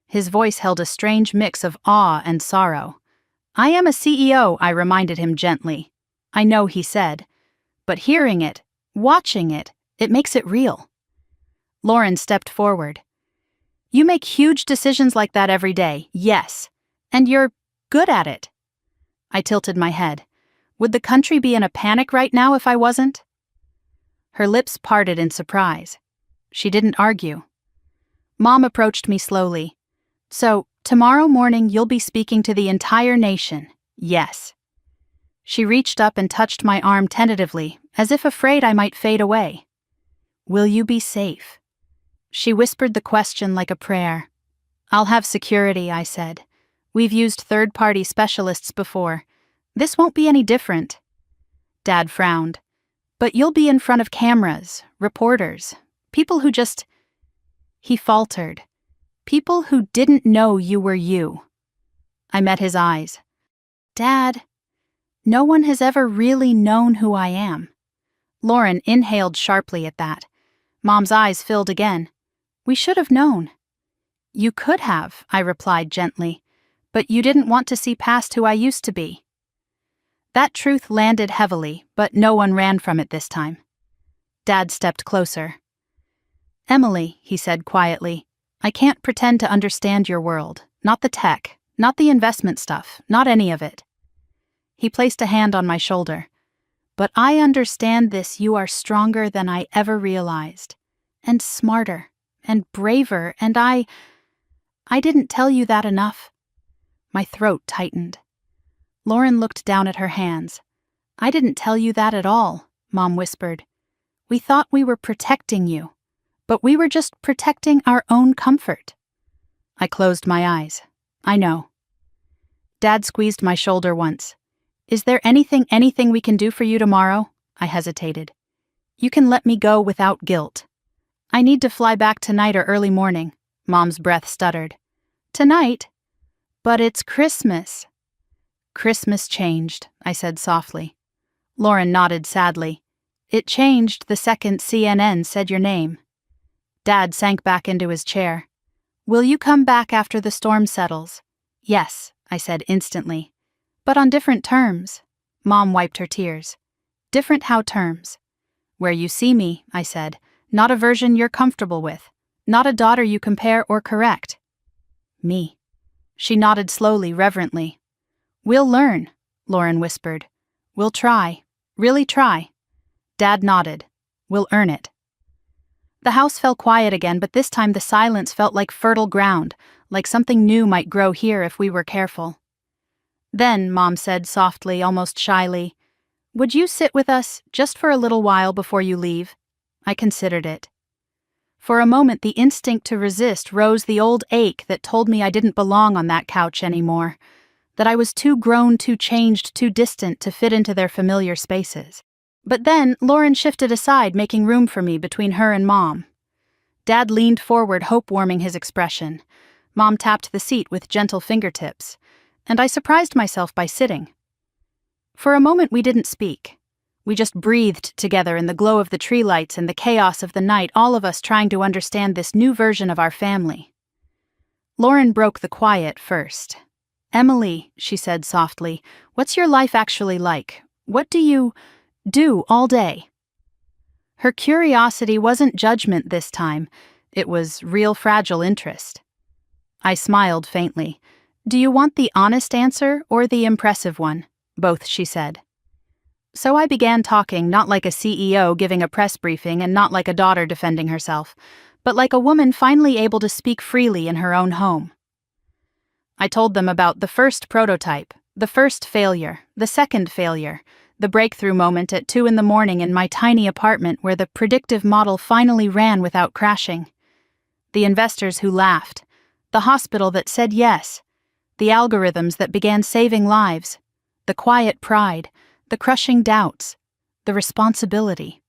His voice held a strange mix of awe and sorrow. "I am a CEO," I reminded him gently. "I know," he said. "But hearing it, watching it, it makes it real." Lauren stepped forward. "You make huge decisions like that every day, yes. And you're good at it." I tilted my head. Would the country be in a panic right now if I wasn't? Her lips parted in surprise. She didn't argue. Mom approached me slowly. "So, tomorrow morning you'll be speaking to the entire nation, yes." She reached up and touched my arm tentatively, as if afraid I might fade away. "Will you be safe?" She whispered the question like a prayer. "I'll have security," I said. "We've used third-party specialists before. This won't be any different." Dad frowned. "But you'll be in front of cameras, reporters, people who just..." He faltered. "People who didn't know you were you." I met his eyes. "Dad, no one has ever really known who I am." Lauren inhaled sharply at that. Mom's eyes filled again. "We should have known." "You could have," I replied gently, "but you didn't want to see past who I used to be." That truth landed heavily, but no one ran from it this time. Dad stepped closer. "Emily," he said quietly, "I can't pretend to understand your world. Not the tech, not the investment stuff, not any of it." He placed a hand on my shoulder. "But I understand this. You are stronger than I ever realized. And smarter, and braver, and I didn't tell you that enough." My throat tightened. Lauren looked down at her hands. "I didn't tell you that at all," Mom whispered. "We thought we were protecting you, but we were just protecting our own comfort." I closed my eyes. "I know." Dad squeezed my shoulder once. "Is there anything we can do for you tomorrow?" I hesitated. "You can let me go without guilt." "I need to fly back tonight or early morning," Mom's breath stuttered. "Tonight? But it's Christmas." "Christmas changed," I said softly. Lauren nodded sadly. "It changed the second CNN said your name." Dad sank back into his chair. "Will you come back after the storm settles?" "Yes," I said instantly. "But on different terms." Mom wiped her tears. "Different how terms?" "Where you see me," I said. "Not a version you're comfortable with. Not a daughter you compare or correct." "Me." She nodded slowly, reverently. "We'll learn," Lauren whispered. "We'll try. Really try." Dad nodded. "We'll earn it." The house fell quiet again, but this time the silence felt like fertile ground, like something new might grow here if we were careful. Then, Mom said softly, almost shyly, "Would you sit with us just for a little while before you leave?" I considered it. For a moment the instinct to resist rose, the old ache that told me I didn't belong on that couch anymore, that I was too grown, too changed, too distant to fit into their familiar spaces. But then Lauren shifted aside, making room for me between her and Mom. Dad leaned forward, hope warming his expression. Mom tapped the seat with gentle fingertips, and I surprised myself by sitting. For a moment we didn't speak. We just breathed together in the glow of the tree lights and the chaos of the night, all of us trying to understand this new version of our family. Lauren broke the quiet first. "Emily," she said softly, "what's your life actually like? What do you do all day?" Her curiosity wasn't judgment this time. It was real fragile interest. I smiled faintly. "Do you want the honest answer or the impressive one?" "Both," she said. So I began talking, not like a CEO giving a press briefing and not like a daughter defending herself, but like a woman finally able to speak freely in her own home. I told them about the first prototype, the first failure, the second failure, the breakthrough moment at 2 a.m. in my tiny apartment where the predictive model finally ran without crashing. The investors who laughed, the hospital that said yes, the algorithms that began saving lives, the quiet pride, the crushing doubts, the responsibility.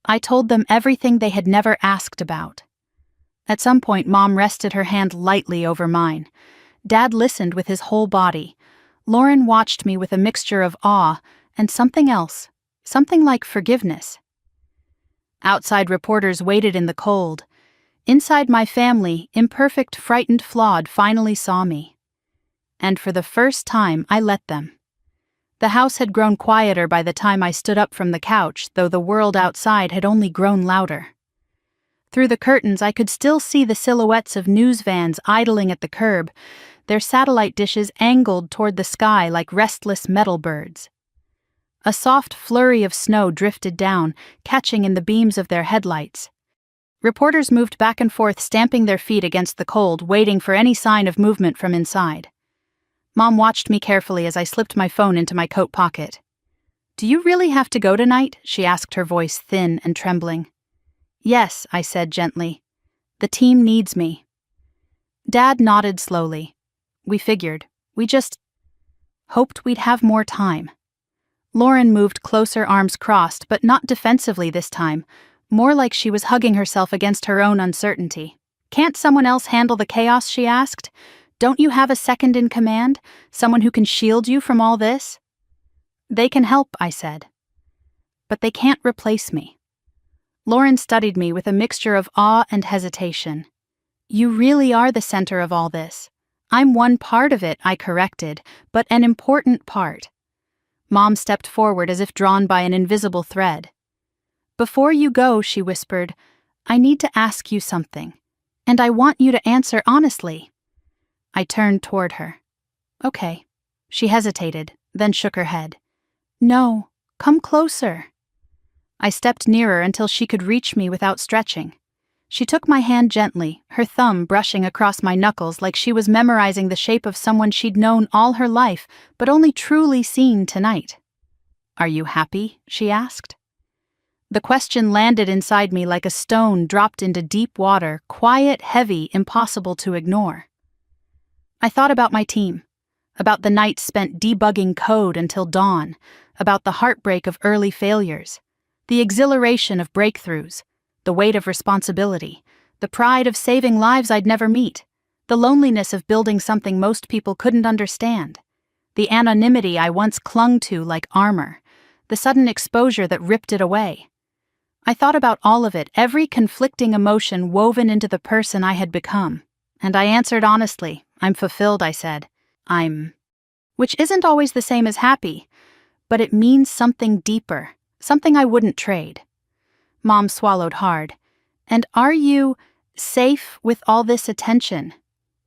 I told them everything they had never asked about. At some point, Mom rested her hand lightly over mine. Dad listened with his whole body. Lauren watched me with a mixture of awe and something else, something like forgiveness. Outside reporters waited in the cold. Inside my family, imperfect, frightened, flawed, finally saw me. And for the first time, I let them. The house had grown quieter by the time I stood up from the couch, though the world outside had only grown louder. Through the curtains, I could still see the silhouettes of news vans idling at the curb, their satellite dishes angled toward the sky like restless metal birds. A soft flurry of snow drifted down, catching in the beams of their headlights. Reporters moved back and forth, stamping their feet against the cold, waiting for any sign of movement from inside. Mom watched me carefully as I slipped my phone into my coat pocket. "Do you really have to go tonight?" she asked, her voice thin and trembling. "Yes," I said gently. "The team needs me." Dad nodded slowly. "We figured. We just hoped we'd have more time." Lauren moved closer, arms crossed, but not defensively this time, more like she was hugging herself against her own uncertainty. "Can't someone else handle the chaos?" she asked. "Don't you have a second in command? Someone who can shield you from all this?" "They can help," I said. "But they can't replace me." Lauren studied me with a mixture of awe and hesitation. "You really are the center of all this. I'm one part of it," I corrected, "but an important part." Mom stepped forward as if drawn by an invisible thread. "Before you go," she whispered, "I need to ask you something, and I want you to answer honestly." I turned toward her. "Okay." She hesitated, then shook her head. "No, come closer." I stepped nearer until she could reach me without stretching. She took my hand gently, her thumb brushing across my knuckles like she was memorizing the shape of someone she'd known all her life, but only truly seen tonight. "Are you happy?" she asked. The question landed inside me like a stone dropped into deep water, quiet, heavy, impossible to ignore. I thought about my team, about the nights spent debugging code until dawn, about the heartbreak of early failures, the exhilaration of breakthroughs, the weight of responsibility, the pride of saving lives I'd never meet, the loneliness of building something most people couldn't understand, the anonymity I once clung to like armor, the sudden exposure that ripped it away. I thought about all of it, every conflicting emotion woven into the person I had become, and I answered honestly. "I'm fulfilled," I said. Which isn't always the same as happy, but it means something deeper, something I wouldn't trade. Mom swallowed hard. "And are you safe with all this attention?"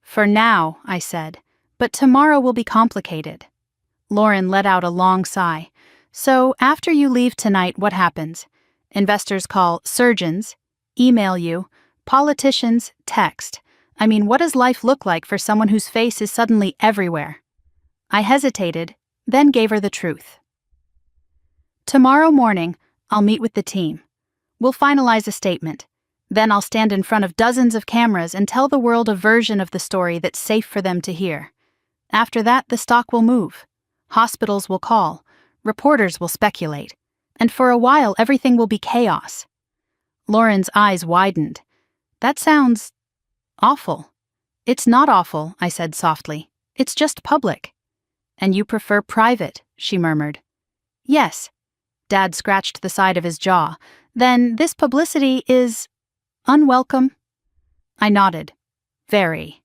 "For now," I said, "but tomorrow will be complicated." Lauren let out a long sigh. "So after you leave tonight, what happens? Investors call, surgeons email you, politicians text. I mean, what does life look like for someone whose face is suddenly everywhere?" I hesitated, then gave her the truth. "Tomorrow morning, I'll meet with the team. We'll finalize a statement. Then I'll stand in front of dozens of cameras and tell the world a version of the story that's safe for them to hear. After that, the stock will move. Hospitals will call. Reporters will speculate. And for a while, everything will be chaos." Lauren's eyes widened. "That sounds awful." "It's not awful," I said softly. "It's just public." "And you prefer private," she murmured. "Yes." Dad scratched the side of his jaw. "Then this publicity is unwelcome?" I nodded. "Very."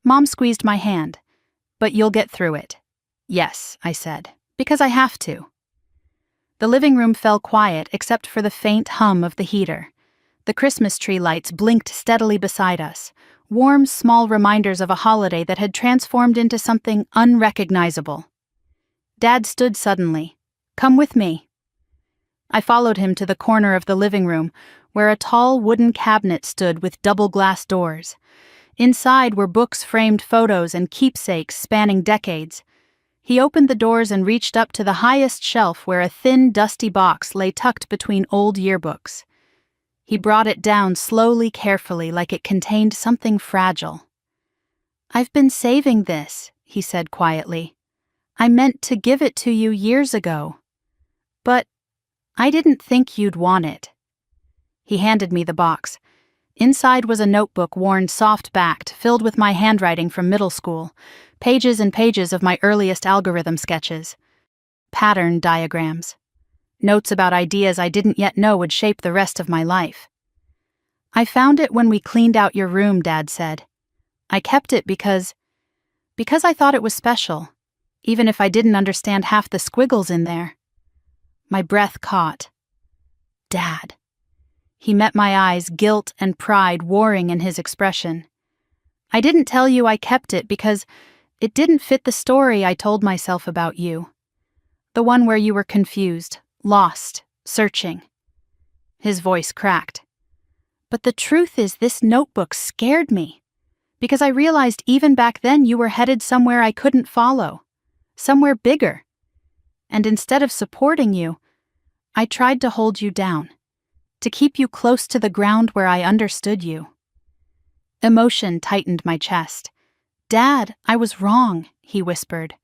Mom squeezed my hand. "But you'll get through it." "Yes," I said, "because I have to." The living room fell quiet except for the faint hum of the heater. The Christmas tree lights blinked steadily beside us, warm, small reminders of a holiday that had transformed into something unrecognizable. Dad stood suddenly. "Come with me." I followed him to the corner of the living room, where a tall wooden cabinet stood with double glass doors. Inside were books, framed photos, and keepsakes spanning decades. He opened the doors and reached up to the highest shelf where a thin, dusty box lay tucked between old yearbooks. He brought it down slowly, carefully, like it contained something fragile. "I've been saving this," he said quietly. "I meant to give it to you years ago. But I didn't think you'd want it." He handed me the box. Inside was a notebook worn soft-backed, filled with my handwriting from middle school, pages and pages of my earliest algorithm sketches, pattern diagrams, notes about ideas I didn't yet know would shape the rest of my life. "I found it when we cleaned out your room," Dad said. "I kept it because I thought it was special, even if I didn't understand half the squiggles in there." My breath caught. Dad. He met my eyes, guilt and pride warring in his expression. "I didn't tell you I kept it because it didn't fit the story I told myself about you. The one where you were confused, lost, searching." His voice cracked. "But the truth is, this notebook scared me, because I realized even back then you were headed somewhere I couldn't follow, somewhere bigger. And instead of supporting you, I tried to hold you down, to keep you close to the ground where I understood you." Emotion tightened my chest. "Dad, I was wrong," he whispered.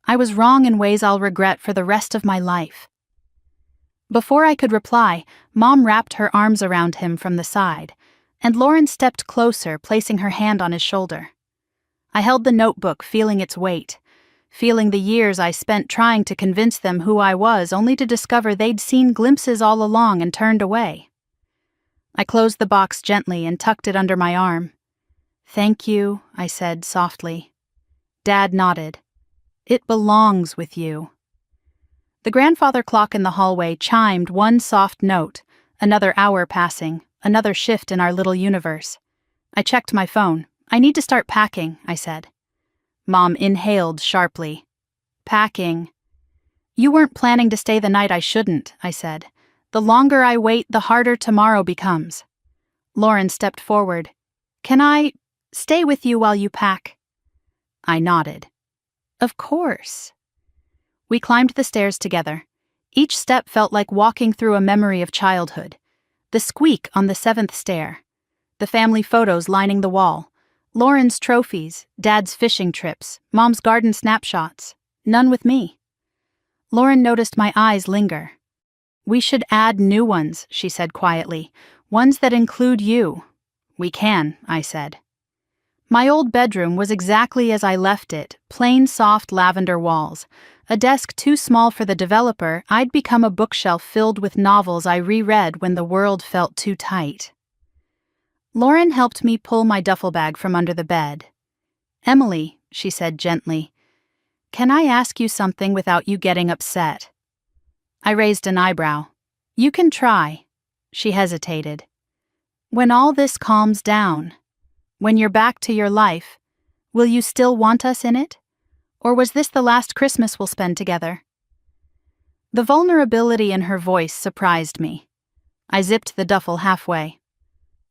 "I was wrong in ways I'll regret for the rest of my life." Before I could reply, Mom wrapped her arms around him from the side, and Lauren stepped closer, placing her hand on his shoulder. I held the notebook, feeling its weight, feeling the years I spent trying to convince them who I was, only to discover they'd seen glimpses all along and turned away. I closed the box gently and tucked it under my arm. "Thank you," I said softly. Dad nodded. "It belongs with you." The grandfather clock in the hallway chimed one soft note, another hour passing, another shift in our little universe. I checked my phone. "I need to start packing," I said. Mom inhaled sharply. "Packing." "You weren't planning to stay the night I shouldn't," I said. "The longer I wait, the harder tomorrow becomes." Lauren stepped forward. "Can I stay with you while you pack?" I nodded. "Of course." We climbed the stairs together. Each step felt like walking through a memory of childhood. The squeak on the 7th stair, the family photos lining the wall, Lauren's trophies, Dad's fishing trips, Mom's garden snapshots, none with me. Lauren noticed my eyes linger. "We should add new ones," she said quietly. "Ones that include you." "We can," I said. My old bedroom was exactly as I left it, plain soft lavender walls. A desk too small for the developer, I'd become a bookshelf filled with novels I reread when the world felt too tight. Lauren helped me pull my duffel bag from under the bed. "Emily," she said gently, "can I ask you something without you getting upset?" I raised an eyebrow. "You can try." She hesitated. "When all this calms down, when you're back to your life, will you still want us in it? Or was this the last Christmas we'll spend together?" The vulnerability in her voice surprised me. I zipped the duffel halfway.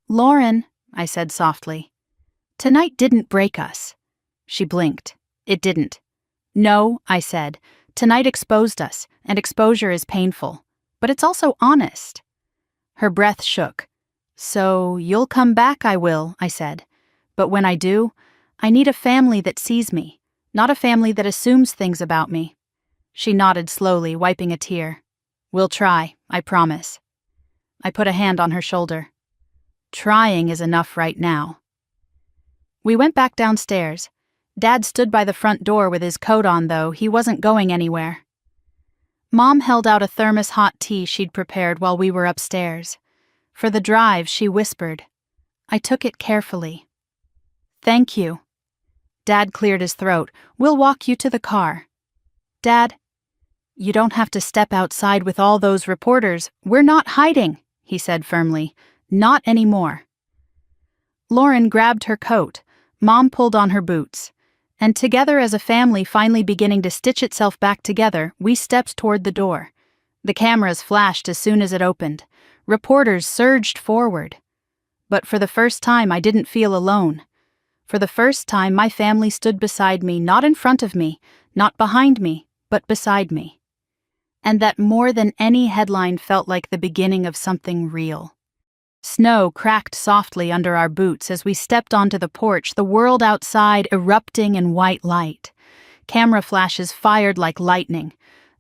"Lauren," I said softly, "tonight didn't break us." She blinked. "It didn't." "No," I said, "tonight exposed us, and exposure is painful. But it's also honest." Her breath shook. "So you'll come back, I will," I said. "But when I do, I need a family that sees me, not a family that assumes things about me." She nodded slowly, wiping a tear. "We'll try, I promise." I put a hand on her shoulder. "Trying is enough right now." We went back downstairs. Dad stood by the front door with his coat on, though he wasn't going anywhere. Mom held out a thermos hot tea she'd prepared while we were upstairs. For the drive, she whispered. I took it carefully. "Thank you." Dad cleared his throat. "We'll walk you to the car." "Dad, you don't have to step outside with all those reporters. We're not hiding," he said firmly. "Not anymore." Lauren grabbed her coat. Mom pulled on her boots. And together as a family finally beginning to stitch itself back together, we stepped toward the door. The cameras flashed as soon as it opened. Reporters surged forward. But for the first time, I didn't feel alone. For the first time, my family stood beside me, not in front of me, not behind me, but beside me. And that more than any headline felt like the beginning of something real. Snow cracked softly under our boots as we stepped onto the porch, the world outside erupting in white light. Camera flashes fired like lightning.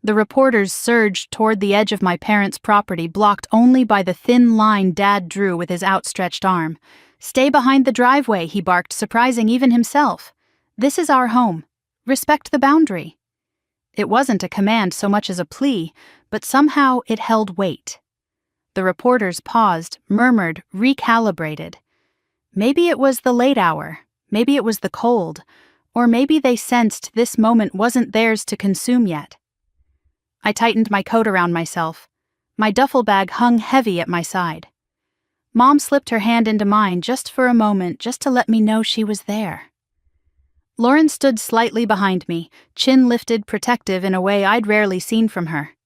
The reporters surged toward the edge of my parents' property, blocked only by the thin line Dad drew with his outstretched arm. "Stay behind the driveway," he barked, surprising even himself. "This is our home. Respect the boundary." It wasn't a command so much as a plea, but somehow it held weight. The reporters paused, murmured, recalibrated. Maybe it was the late hour, maybe it was the cold, or maybe they sensed this moment wasn't theirs to consume yet. I tightened my coat around myself. My duffel bag hung heavy at my side. Mom slipped her hand into mine just for a moment, just to let me know she was there. Lauren stood slightly behind me, chin lifted, protective in a way I'd rarely seen from her.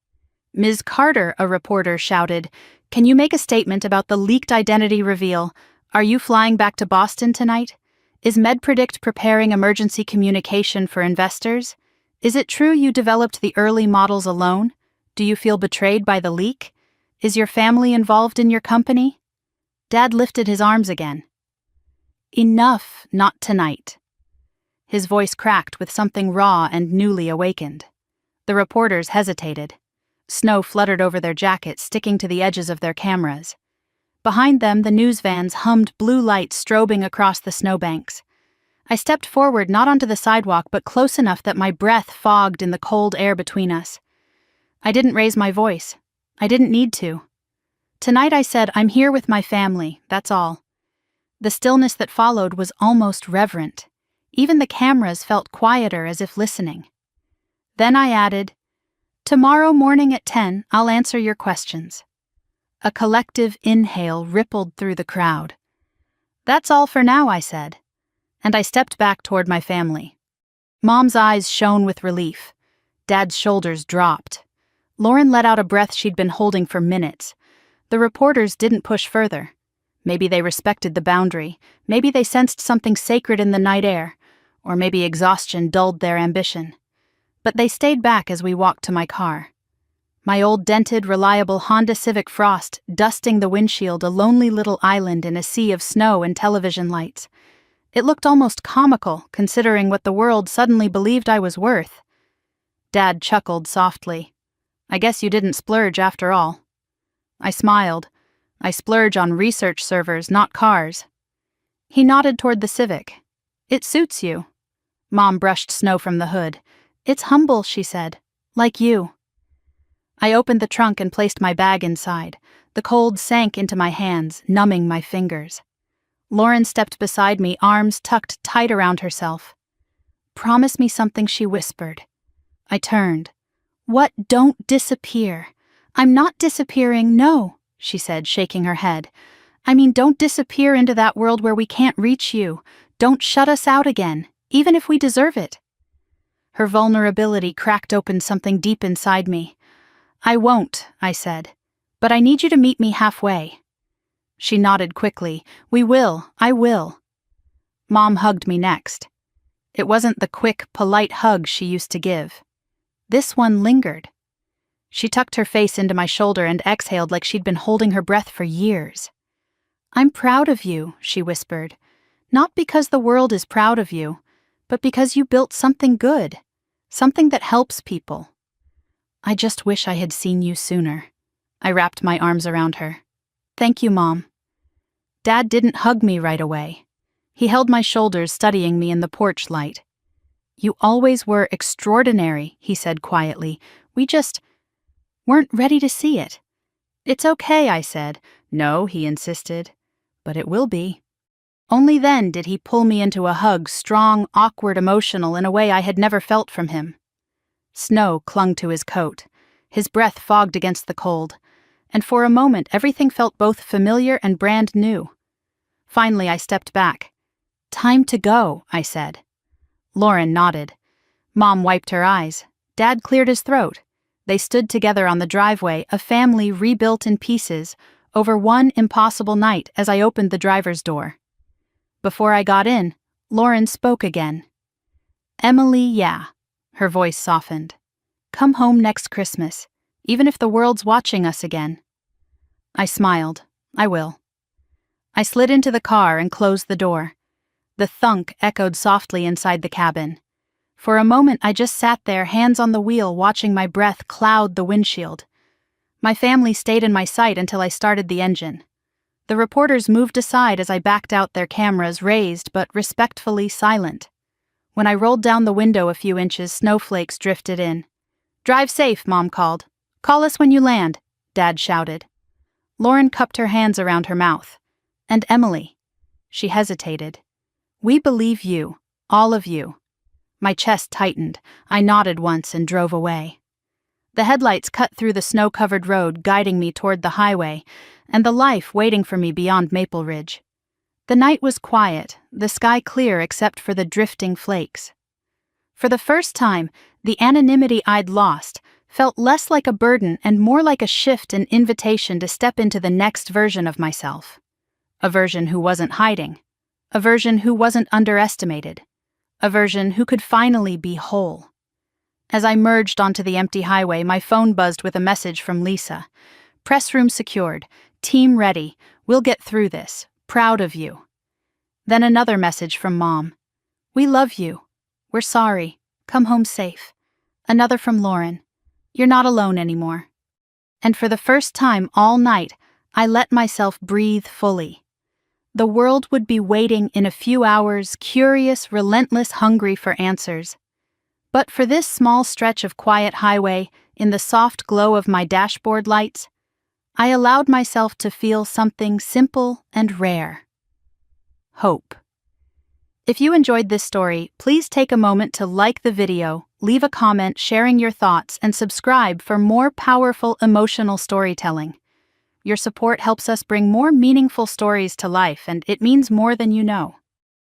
"Ms. Carter," a reporter shouted, "can you make a statement about the leaked identity reveal? Are you flying back to Boston tonight? Is MedPredict preparing emergency communication for investors? Is it true you developed the early models alone? Do you feel betrayed by the leak? Is your family involved in your company?" Dad lifted his arms again. "Enough, not tonight." His voice cracked with something raw and newly awakened. The reporters hesitated. Snow fluttered over their jackets, sticking to the edges of their cameras. Behind them, the news vans hummed, blue lights strobing across the snowbanks. I stepped forward, not onto the sidewalk, but close enough that my breath fogged in the cold air between us. I didn't raise my voice. I didn't need to. Tonight, I said, "I'm here with my family, that's all." The stillness that followed was almost reverent. Even the cameras felt quieter, as if listening. Then I added, "Tomorrow morning at 10, I'll answer your questions." A collective inhale rippled through the crowd. "That's all for now," I said, and I stepped back toward my family. Mom's eyes shone with relief. Dad's shoulders dropped. Lauren let out a breath she'd been holding for minutes. The reporters didn't push further. Maybe they respected the boundary. Maybe they sensed something sacred in the night air. Or maybe exhaustion dulled their ambition. But they stayed back as we walked to my car. My old dented, reliable Honda Civic Frost dusting the windshield, a lonely little island in a sea of snow and television lights. It looked almost comical, considering what the world suddenly believed I was worth. Dad chuckled softly. "I guess you didn't splurge after all." I smiled. "I splurge on research servers, not cars." He nodded toward the Civic. "It suits you." Mom brushed snow from the hood. "It's humble," she said. "Like you." I opened the trunk and placed my bag inside. The cold sank into my hands, numbing my fingers. Lauren stepped beside me, arms tucked tight around herself. "Promise me something," she whispered. I turned. "What? Don't disappear." "I'm not disappearing, no," she said, shaking her head. "I mean, don't disappear into that world where we can't reach you. Don't shut us out again, even if we deserve it." Her vulnerability cracked open something deep inside me. "I won't," I said, "but I need you to meet me halfway." She nodded quickly. "We will, I will." Mom hugged me next. It wasn't the quick, polite hug she used to give. This one lingered. She tucked her face into my shoulder and exhaled like she'd been holding her breath for years. "I'm proud of you," she whispered. "Not because the world is proud of you, but because you built something good, something that helps people." "I just wish I had seen you sooner." I wrapped my arms around her. "Thank you, Mom." Dad didn't hug me right away. He held my shoulders, studying me in the porch light. "You always were extraordinary," he said quietly. "We just weren't ready to see it." "It's okay," I said. "No," he insisted. "But it will be." Only then did he pull me into a hug, strong, awkward, emotional, in a way I had never felt from him. Snow clung to his coat. His breath fogged against the cold. And for a moment everything felt both familiar and brand new. Finally I stepped back. "Time to go," I said. Lauren nodded. Mom wiped her eyes. Dad cleared his throat. They stood together on the driveway, a family rebuilt in pieces, over one impossible night as I opened the driver's door. Before I got in, Lauren spoke again. "Emily, yeah." Her voice softened. "Come home next Christmas, even if the world's watching us again." I smiled. "I will." I slid into the car and closed the door. The thunk echoed softly inside the cabin. For a moment I just sat there, hands on the wheel, watching my breath cloud the windshield. My family stayed in my sight until I started the engine. The reporters moved aside as I backed out, their cameras raised but respectfully silent. When I rolled down the window a few inches, snowflakes drifted in. "Drive safe," Mom called. "Call us when you land," Dad shouted. Lauren cupped her hands around her mouth. "And Emily?" She hesitated. "We believe you, all of you." My chest tightened. I nodded once and drove away. The headlights cut through the snow-covered road, guiding me toward the highway, and the life waiting for me beyond Maple Ridge. The night was quiet, the sky clear except for the drifting flakes. For the first time, the anonymity I'd lost felt less like a burden and more like a shift, an invitation to step into the next version of myself. A version who wasn't hiding. A version who wasn't underestimated. A version who could finally be whole. As I merged onto the empty highway, my phone buzzed with a message from Lisa. "Press room secured. Team ready. We'll get through this. Proud of you." Then another message from Mom. "We love you. We're sorry. Come home safe." Another from Lauren. "You're not alone anymore." And for the first time all night, I let myself breathe fully. The world would be waiting in a few hours, curious, relentless, hungry for answers. But for this small stretch of quiet highway, in the soft glow of my dashboard lights, I allowed myself to feel something simple and rare. Hope. If you enjoyed this story, please take a moment to like the video, leave a comment sharing your thoughts, and subscribe for more powerful emotional storytelling. Your support helps us bring more meaningful stories to life, and it means more than you know.